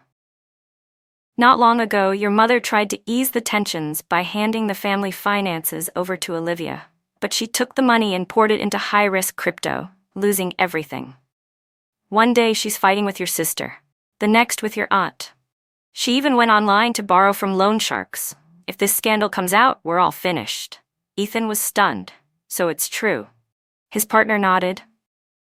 Not long ago, your mother tried to ease the tensions by handing the family finances over to Olivia, but she took the money and poured it into high-risk crypto, losing everything. One day she's fighting with your sister, the next with your aunt. She even went online to borrow from loan sharks. If this scandal comes out, we're all finished. Ethan was stunned. So it's true. His partner nodded.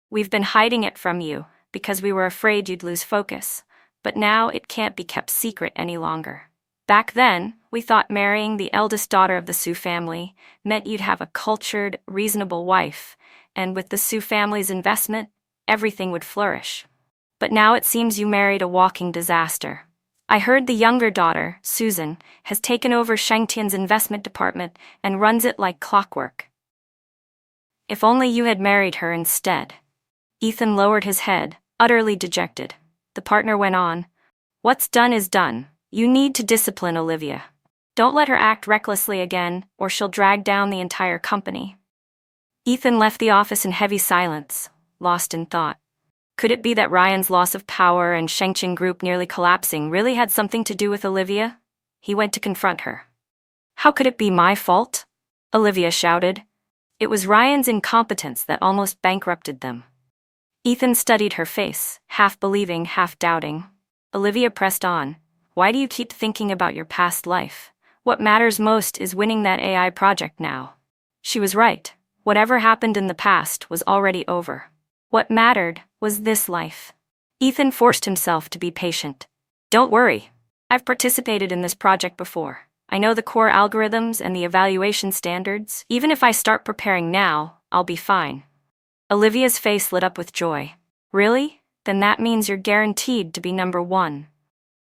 We've been hiding it from you because we were afraid you'd lose focus, but now it can't be kept secret any longer. Back then, we thought marrying the eldest daughter of the Sioux family meant you'd have a cultured, reasonable wife, and with the Sioux family's investment, everything would flourish. But now it seems you married a walking disaster. I heard the younger daughter, Susan, has taken over Shengtian's investment department and runs it like clockwork. If only you had married her instead. Ethan lowered his head, utterly dejected. The partner went on. What's done is done. You need to discipline Olivia. Don't let her act recklessly again, or she'll drag down the entire company. Ethan left the office in heavy silence, lost in thought. Could it be that Ryan's loss of power and Shengqing Group nearly collapsing really had something to do with Olivia? He went to confront her. How could it be my fault? Olivia shouted. It was Ryan's incompetence that almost bankrupted them. Ethan studied her face, half believing, half doubting. Olivia pressed on. Why do you keep thinking about your past life? What matters most is winning that AI project now. She was right. Whatever happened in the past was already over. What mattered was this life. Ethan forced himself to be patient. Don't worry. I've participated in this project before. I know the core algorithms and the evaluation standards. Even if I start preparing now, I'll be fine. Olivia's face lit up with joy. Really? Then that means you're guaranteed to be number one.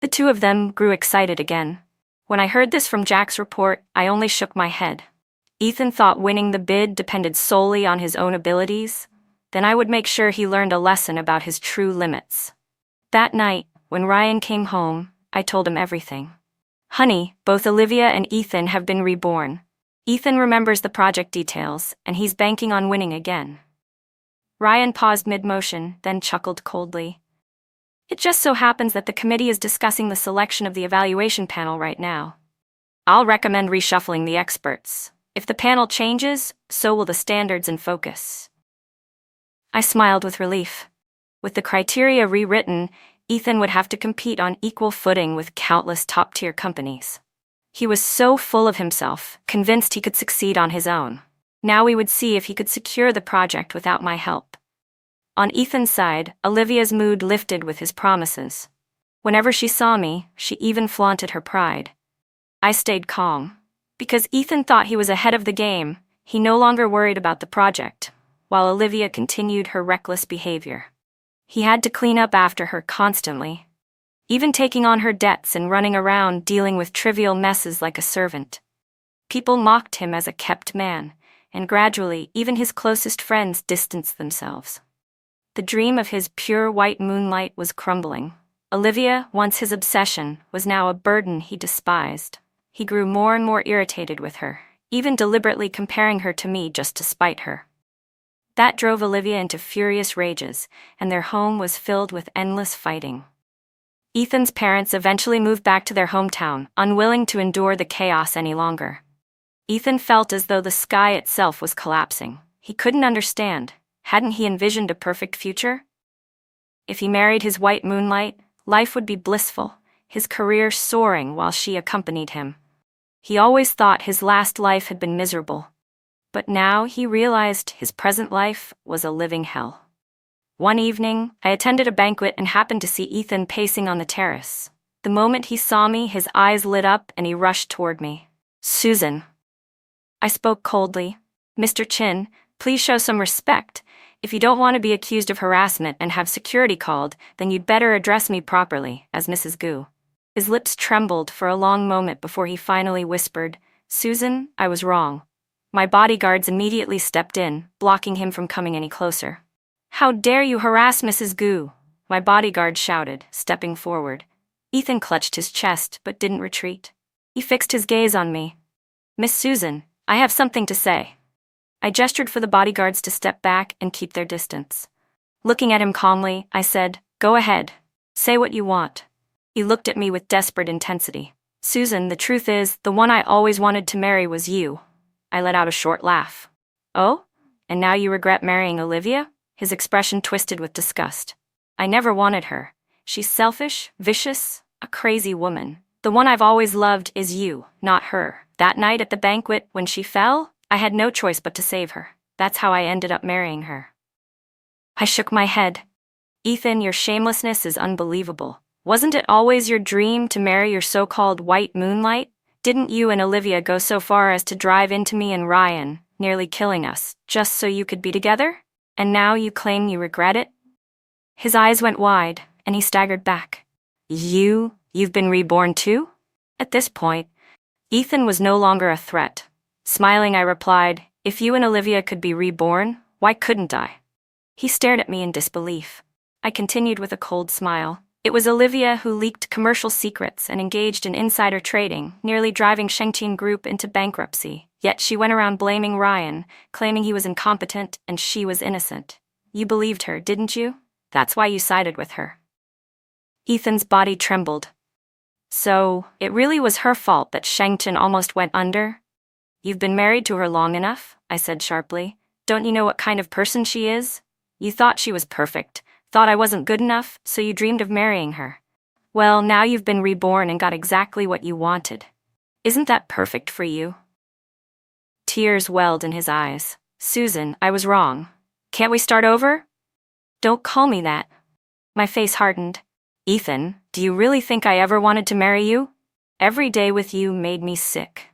The two of them grew excited again. When I heard this from Jack's report, I only shook my head. Ethan thought winning the bid depended solely on his own abilities. Then I would make sure he learned a lesson about his true limits. That night, when Ryan came home, I told him everything. Honey, both Olivia and Ethan have been reborn. Ethan remembers the project details, and he's banking on winning again. Ryan paused mid-motion, then chuckled coldly. It just so happens that the committee is discussing the selection of the evaluation panel right now. I'll recommend reshuffling the experts. If the panel changes, so will the standards and focus. I smiled with relief. With the criteria rewritten, Ethan would have to compete on equal footing with countless top-tier companies. He was so full of himself, convinced he could succeed on his own. Now we would see if he could secure the project without my help. On Ethan's side, Olivia's mood lifted with his promises. Whenever she saw me, she even flaunted her pride. I stayed calm. Because Ethan thought he was ahead of the game, he no longer worried about the project, while Olivia continued her reckless behavior. He had to clean up after her constantly, even taking on her debts and running around dealing with trivial messes like a servant. People mocked him as a kept man, and gradually even his closest friends distanced themselves. The dream of his pure white moonlight was crumbling. Olivia, once his obsession, was now a burden he despised. He grew more and more irritated with her, even deliberately comparing her to me just to spite her. That drove Olivia into furious rages, and their home was filled with endless fighting. Ethan's parents eventually moved back to their hometown, unwilling to endure the chaos any longer. Ethan felt as though the sky itself was collapsing. He couldn't understand. Hadn't he envisioned a perfect future? If he married his white moonlight, life would be blissful, his career soaring while she accompanied him. He always thought his last life had been miserable. But now he realized his present life was a living hell. One evening, I attended a banquet and happened to see Ethan pacing on the terrace. The moment he saw me, his eyes lit up and he rushed toward me. Susan. I spoke coldly. Mr. Chin, please show some respect. If you don't want to be accused of harassment and have security called, then you'd better address me properly, as Mrs. Gu. His lips trembled for a long moment before he finally whispered, Susan, I was wrong. My bodyguards immediately stepped in, blocking him from coming any closer. How dare you harass Mrs. Gu? My bodyguard shouted, stepping forward. Ethan clutched his chest but didn't retreat. He fixed his gaze on me. Miss Susan, I have something to say. I gestured for the bodyguards to step back and keep their distance. Looking at him calmly, I said, Go ahead. Say what you want. He looked at me with desperate intensity. Susan, the truth is, the one I always wanted to marry was you. I let out a short laugh. Oh? And now you regret marrying Olivia? His expression twisted with disgust. I never wanted her. She's selfish, vicious, a crazy woman. The one I've always loved is you, not her. That night at the banquet, when she fell, I had no choice but to save her. That's how I ended up marrying her. I shook my head. Ethan, your shamelessness is unbelievable. Wasn't it always your dream to marry your so-called white moonlight? Didn't you and Olivia go so far as to drive into me and Ryan, nearly killing us, just so you could be together? And now you claim you regret it? His eyes went wide, and he staggered back. You've been reborn too? At this point, Ethan was no longer a threat. Smiling, I replied, if you and Olivia could be reborn, why couldn't I? He stared at me in disbelief. I continued with a cold smile. It was Olivia who leaked commercial secrets and engaged in insider trading, nearly driving Shengqin Group into bankruptcy. Yet she went around blaming Ryan, claiming he was incompetent and she was innocent. You believed her, didn't you? That's why you sided with her. Ethan's body trembled. So, it really was her fault that Shengqin almost went under? You've been married to her long enough, I said sharply. Don't you know what kind of person she is? You thought she was perfect, thought I wasn't good enough, so you dreamed of marrying her. Well, now you've been reborn and got exactly what you wanted. Isn't that perfect for you? Tears welled in his eyes. Susan, I was wrong. Can't we start over? Don't call me that. My face hardened. Ethan, do you really think I ever wanted to marry you? Every day with you made me sick.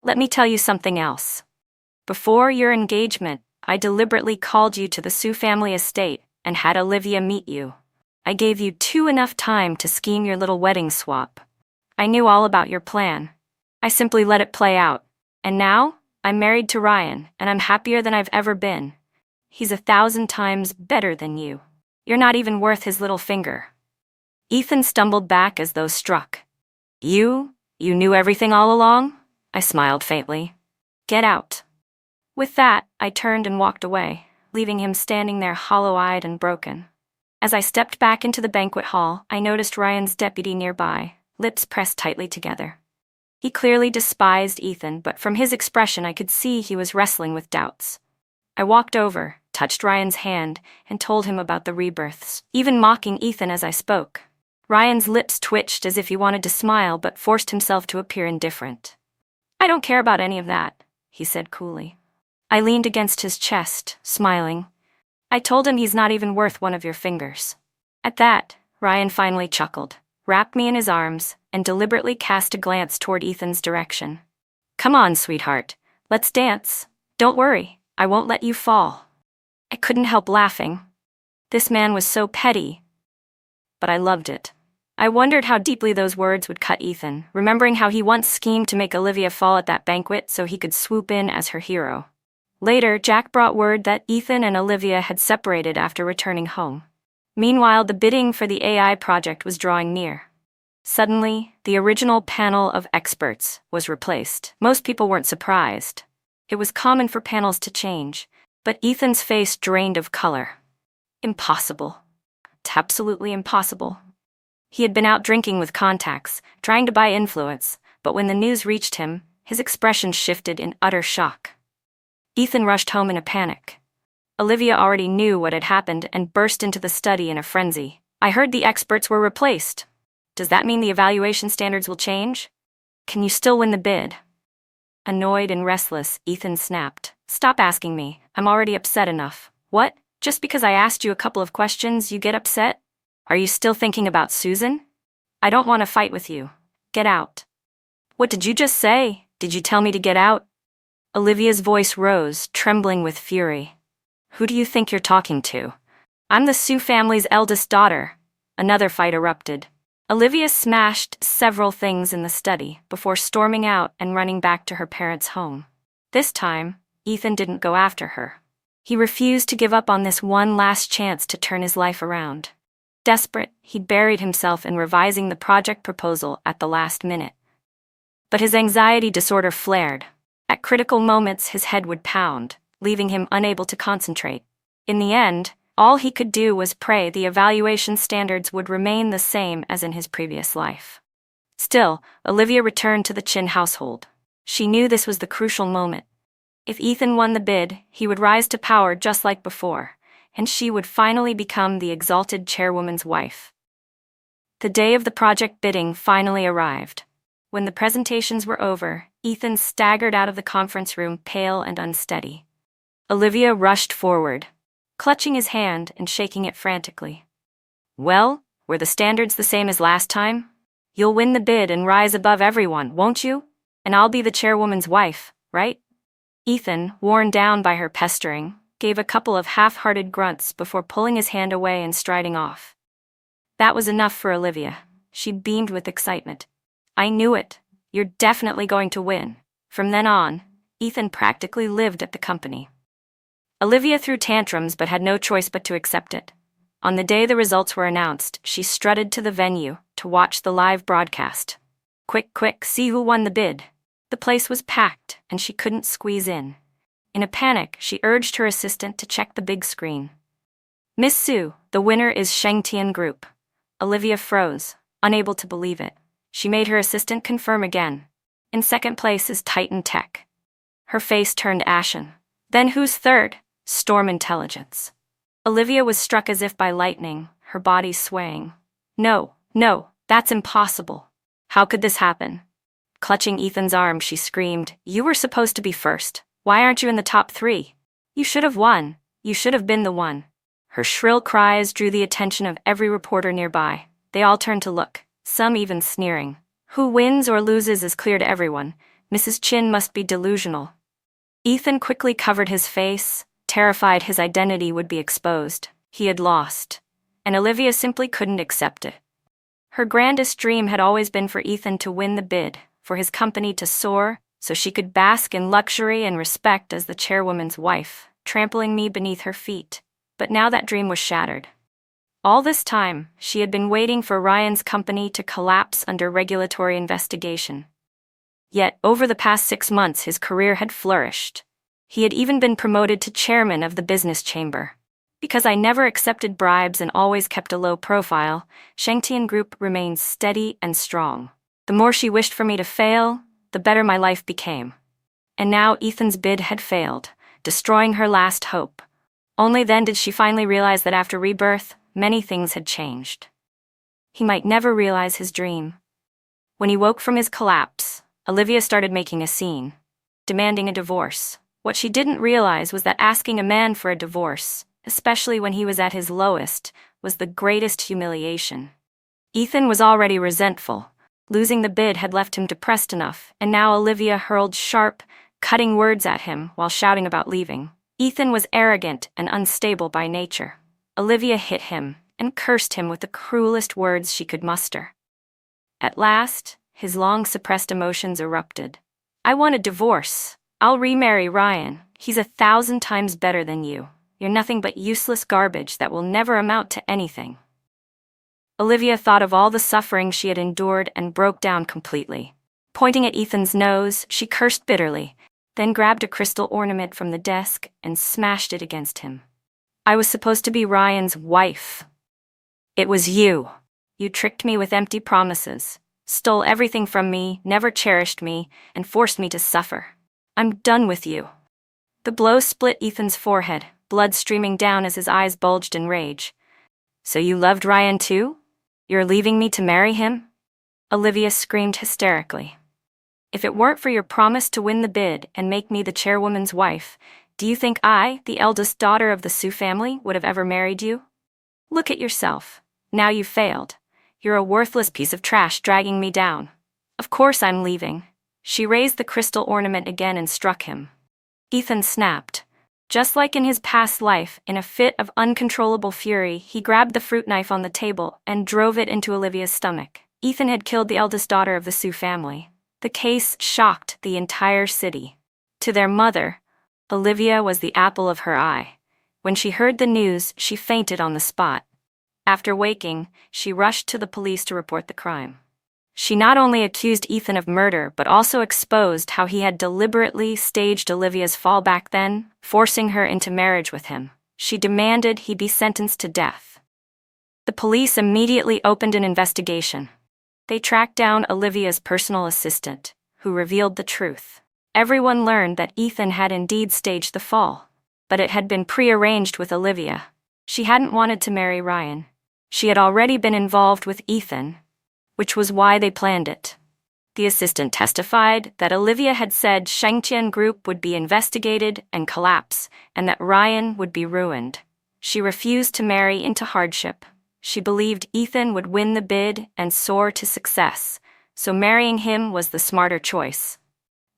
Let me tell you something else. Before your engagement, I deliberately called you to the Sue family estate and had Olivia meet you. I gave you enough time to scheme your little wedding swap. I knew all about your plan. I simply let it play out. And now, I'm married to Ryan, and I'm happier than I've ever been. He's 1,000 times better than you. You're not even worth his little finger. Ethan stumbled back as though struck. You knew everything all along? I smiled faintly. Get out. With that, I turned and walked away, leaving him standing there hollow-eyed and broken. As I stepped back into the banquet hall, I noticed Ryan's deputy nearby, lips pressed tightly together. He clearly despised Ethan, but from his expression I could see he was wrestling with doubts. I walked over, touched Ryan's hand, and told him about the rebirths, even mocking Ethan as I spoke. Ryan's lips twitched as if he wanted to smile but forced himself to appear indifferent. I don't care about any of that, he said coolly. I leaned against his chest, smiling. I told him he's not even worth one of your fingers. At that, Ryan finally chuckled, wrapped me in his arms, and deliberately cast a glance toward Ethan's direction. Come on, sweetheart. Let's dance. Don't worry, I won't let you fall. I couldn't help laughing. This man was so petty. But I loved it. I wondered how deeply those words would cut Ethan, remembering how he once schemed to make Olivia fall at that banquet so he could swoop in as her hero. Later, Jack brought word that Ethan and Olivia had separated after returning home. Meanwhile, the bidding for the AI project was drawing near. Suddenly, the original panel of experts was replaced. Most people weren't surprised. It was common for panels to change, but Ethan's face drained of color. Impossible. It's absolutely impossible. He had been out drinking with contacts, trying to buy influence, but when the news reached him, his expression shifted in utter shock. Ethan rushed home in a panic. Olivia already knew what had happened and burst into the study in a frenzy. I heard the experts were replaced. Does that mean the evaluation standards will change? Can you still win the bid? Annoyed and restless, Ethan snapped. Stop asking me. I'm already upset enough. What? Just because I asked you a couple of questions, you get upset? Are you still thinking about Susan? I don't want to fight with you. Get out. What did you just say? Did you tell me to get out? Olivia's voice rose, trembling with fury. Who do you think you're talking to? I'm the Sue family's eldest daughter. Another fight erupted. Olivia smashed several things in the study before storming out and running back to her parents' home. This time, Ethan didn't go after her. He refused to give up on this one last chance to turn his life around. Desperate, he buried himself in revising the project proposal at the last minute. But his anxiety disorder flared. At critical moments, his head would pound, leaving him unable to concentrate. In the end, all he could do was pray the evaluation standards would remain the same as in his previous life. Still, Olivia returned to the Chin household. She knew this was the crucial moment. If Ethan won the bid, he would rise to power just like before, and she would finally become the exalted chairwoman's wife. The day of the project bidding finally arrived. When the presentations were over, Ethan staggered out of the conference room pale and unsteady. Olivia rushed forward, clutching his hand and shaking it frantically. "Well, were the standards the same as last time? You'll win the bid and rise above everyone, won't you? And I'll be the chairwoman's wife, right?" Ethan, worn down by her pestering, gave a couple of half-hearted grunts before pulling his hand away and striding off. That was enough for Olivia. She beamed with excitement. "I knew it. You're definitely going to win." From then on, Ethan practically lived at the company. Olivia threw tantrums but had no choice but to accept it. On the day the results were announced, she strutted to the venue to watch the live broadcast. Quick, quick, see who won the bid. The place was packed, and she couldn't squeeze in. In a panic, she urged her assistant to check the big screen. "Miss Sue, the winner is Shengtian Group." Olivia froze, unable to believe it. She made her assistant confirm again. "In second place is Titan Tech." Her face turned ashen. "Then who's third?" "Storm Intelligence." Olivia was struck as if by lightning, her body swaying. No, that's impossible. How could this happen?" Clutching Ethan's arm, she screamed, "You were supposed to be first. Why aren't you in the top 3? You should have won. You should have been the one." Her shrill cries drew the attention of every reporter nearby. They all turned to look, some even sneering. Who wins or loses is clear to everyone. Mrs. Chin must be delusional. Ethan quickly covered his face, terrified his identity would be exposed. He had lost, and Olivia simply couldn't accept it. Her grandest dream had always been for Ethan to win the bid, for his company to soar, so she could bask in luxury and respect as the chairwoman's wife, trampling me beneath her feet. But now that dream was shattered. All this time, she had been waiting for Ryan's company to collapse under regulatory investigation. Yet, over the past 6 months, his career had flourished. He had even been promoted to chairman of the business chamber. Because I never accepted bribes and always kept a low profile, Shengtian Group remained steady and strong. The more she wished for me to fail, the better my life became. And now Ethan's bid had failed, destroying her last hope. Only then did she finally realize that after rebirth, many things had changed. He might never realize his dream. When he woke from his collapse, Olivia started making a scene, demanding a divorce. What she didn't realize was that asking a man for a divorce, especially when he was at his lowest, was the greatest humiliation. Ethan was already resentful. Losing the bid had left him depressed enough, and now Olivia hurled sharp, cutting words at him while shouting about leaving. Ethan was arrogant and unstable by nature. Olivia hit him and cursed him with the cruelest words she could muster. At last, his long-suppressed emotions erupted. "I want a divorce. I'll remarry Ryan. He's 1,000 times better than you. You're nothing but useless garbage that will never amount to anything." Olivia thought of all the suffering she had endured and broke down completely. Pointing at Ethan's nose, she cursed bitterly, then grabbed a crystal ornament from the desk and smashed it against him. "I was supposed to be Ryan's wife. It was you. You tricked me with empty promises, stole everything from me, never cherished me, and forced me to suffer. I'm done with you." The blow split Ethan's forehead, blood streaming down as his eyes bulged in rage. "So you loved Ryan too? You're leaving me to marry him?" Olivia screamed hysterically. "If it weren't for your promise to win the bid and make me the chairwoman's wife, do you think I, the eldest daughter of the Sue family, would have ever married you? Look at yourself. Now you've failed. You're a worthless piece of trash dragging me down. Of course I'm leaving." She raised the crystal ornament again and struck him. Ethan snapped. Just like in his past life, in a fit of uncontrollable fury, he grabbed the fruit knife on the table and drove it into Olivia's stomach. Ethan had killed the eldest daughter of the Sue family. The case shocked the entire city. To their mother, Olivia was the apple of her eye. When she heard the news, she fainted on the spot. After waking, she rushed to the police to report the crime. She not only accused Ethan of murder, but also exposed how he had deliberately staged Olivia's fall back then, forcing her into marriage with him. She demanded he be sentenced to death. The police immediately opened an investigation. They tracked down Olivia's personal assistant, who revealed the truth. Everyone learned that Ethan had indeed staged the fall, but it had been prearranged with Olivia. She hadn't wanted to marry Ryan. She had already been involved with Ethan, which was why they planned it. The assistant testified that Olivia had said Shengqian Group would be investigated and collapse, and that Ryan would be ruined. She refused to marry into hardship. She believed Ethan would win the bid and soar to success, so marrying him was the smarter choice.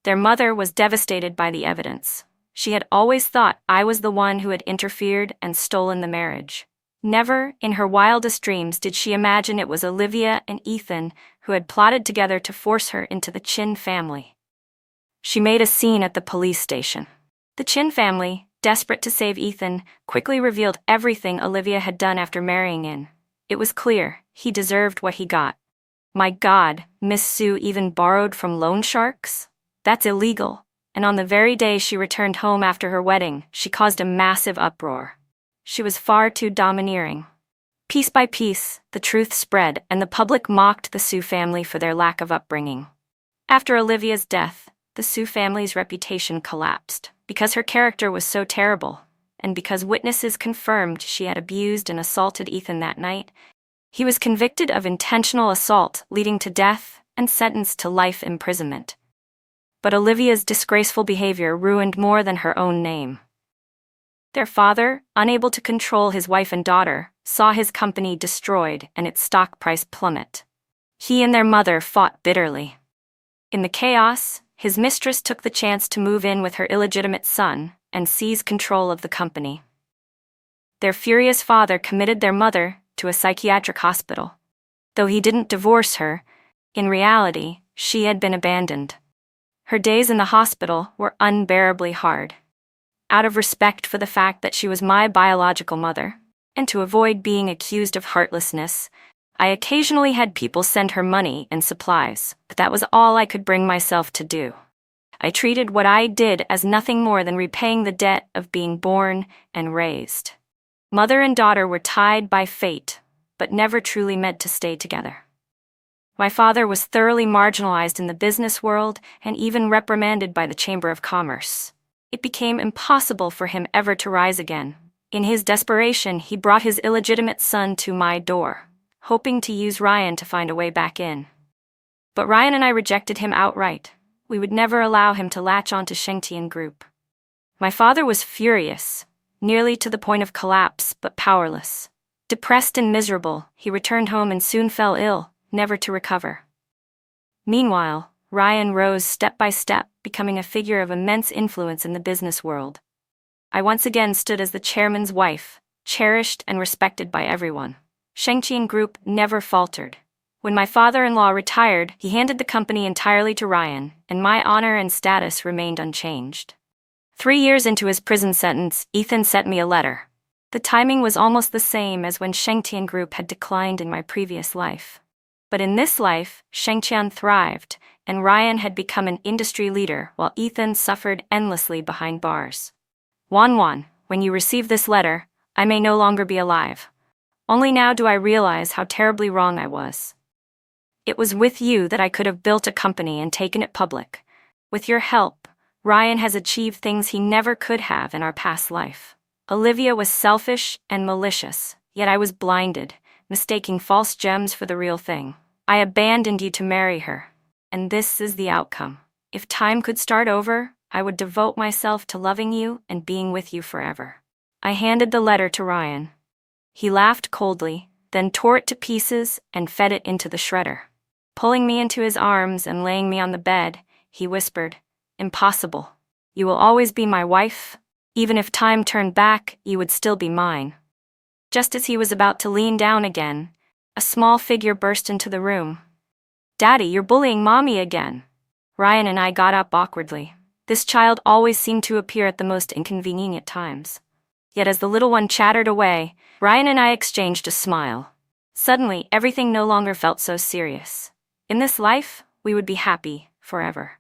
Their mother was devastated by the evidence. She had always thought I was the one who had interfered and stolen the marriage. Never, in her wildest dreams, did she imagine it was Olivia and Ethan who had plotted together to force her into the Chin family. She made a scene at the police station. The Chin family, desperate to save Ethan, quickly revealed everything Olivia had done after marrying in. It was clear he deserved what he got. My God, Miss Sue even borrowed from loan sharks? That's illegal. And on the very day she returned home after her wedding, she caused a massive uproar. She was far too domineering. Piece by piece, the truth spread, and the public mocked the Sue family for their lack of upbringing. After Olivia's death, the Sue family's reputation collapsed, because her character was so terrible, and because witnesses confirmed she had abused and assaulted Ethan that night. He was convicted of intentional assault, leading to death, and sentenced to life imprisonment. But Olivia's disgraceful behavior ruined more than her own name. Their father, unable to control his wife and daughter, saw his company destroyed and its stock price plummet. He and their mother fought bitterly. In the chaos, his mistress took the chance to move in with her illegitimate son and seize control of the company. Their furious father committed their mother to a psychiatric hospital. Though he didn't divorce her, in reality, she had been abandoned. Her days in the hospital were unbearably hard. Out of respect for the fact that she was my biological mother, and to avoid being accused of heartlessness, I occasionally had people send her money and supplies, but that was all I could bring myself to do. I treated what I did as nothing more than repaying the debt of being born and raised. Mother and daughter were tied by fate, but never truly meant to stay together. My father was thoroughly marginalized in the business world and even reprimanded by the Chamber of Commerce. It became impossible for him ever to rise again. In his desperation, he brought his illegitimate son to my door, hoping to use Ryan to find a way back in. But Ryan and I rejected him outright. We would never allow him to latch onto Shengqian Group. My father was furious, nearly to the point of collapse, but powerless. Depressed and miserable, he returned home and soon fell ill, never to recover. Meanwhile, Ryan rose step by step, becoming a figure of immense influence in the business world. I once again stood as the chairman's wife, cherished and respected by everyone. Shengqian Group never faltered. When my father-in-law retired, he handed the company entirely to Ryan, and my honor and status remained unchanged. 3 years into his prison sentence, Ethan sent me a letter. The timing was almost the same as when Shengqian Group had declined in my previous life. But in this life, Shengqian thrived, and Ryan had become an industry leader while Ethan suffered endlessly behind bars. Wan, when you receive this letter, I may no longer be alive. Only now do I realize how terribly wrong I was. It was with you that I could have built a company and taken it public. With your help, Ryan has achieved things he never could have in our past life. Olivia was selfish and malicious, yet I was blinded, mistaking false gems for the real thing. I abandoned you to marry her, and this is the outcome. If time could start over, I would devote myself to loving you and being with you forever. I handed the letter to Ryan. He laughed coldly, then tore it to pieces and fed it into the shredder. Pulling me into his arms and laying me on the bed, he whispered, "Impossible. You will always be my wife. Even if time turned back, you would still be mine." Just as he was about to lean down again, a small figure burst into the room. "Daddy, you're bullying Mommy again." Ryan and I got up awkwardly. This child always seemed to appear at the most inconvenient times. Yet as the little one chattered away, Ryan and I exchanged a smile. Suddenly, everything no longer felt so serious. In this life, we would be happy forever.